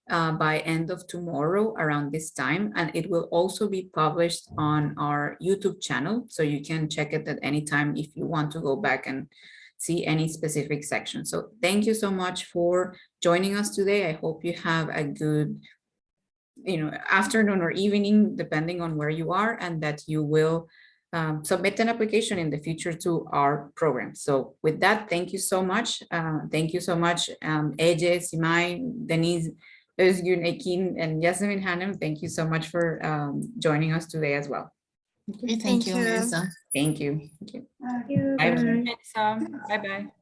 by end of tomorrow around this time, and it will also be published on our YouTube channel, so you can check it at any time if you want to go back and see any specific section. So thank you so much for joining us today. I hope you have a good afternoon or evening, depending on where you are, and that you will submit an application in the future to our program. So with that, thank you so much. Thank you so much, Ece, Simay, Denise, Özgün, Ekin, and Yasmin Hanım. Thank you so much for joining us today as well. Thank you, Melissa. Thank you. Thank you. Bye. Bye. Bye-bye.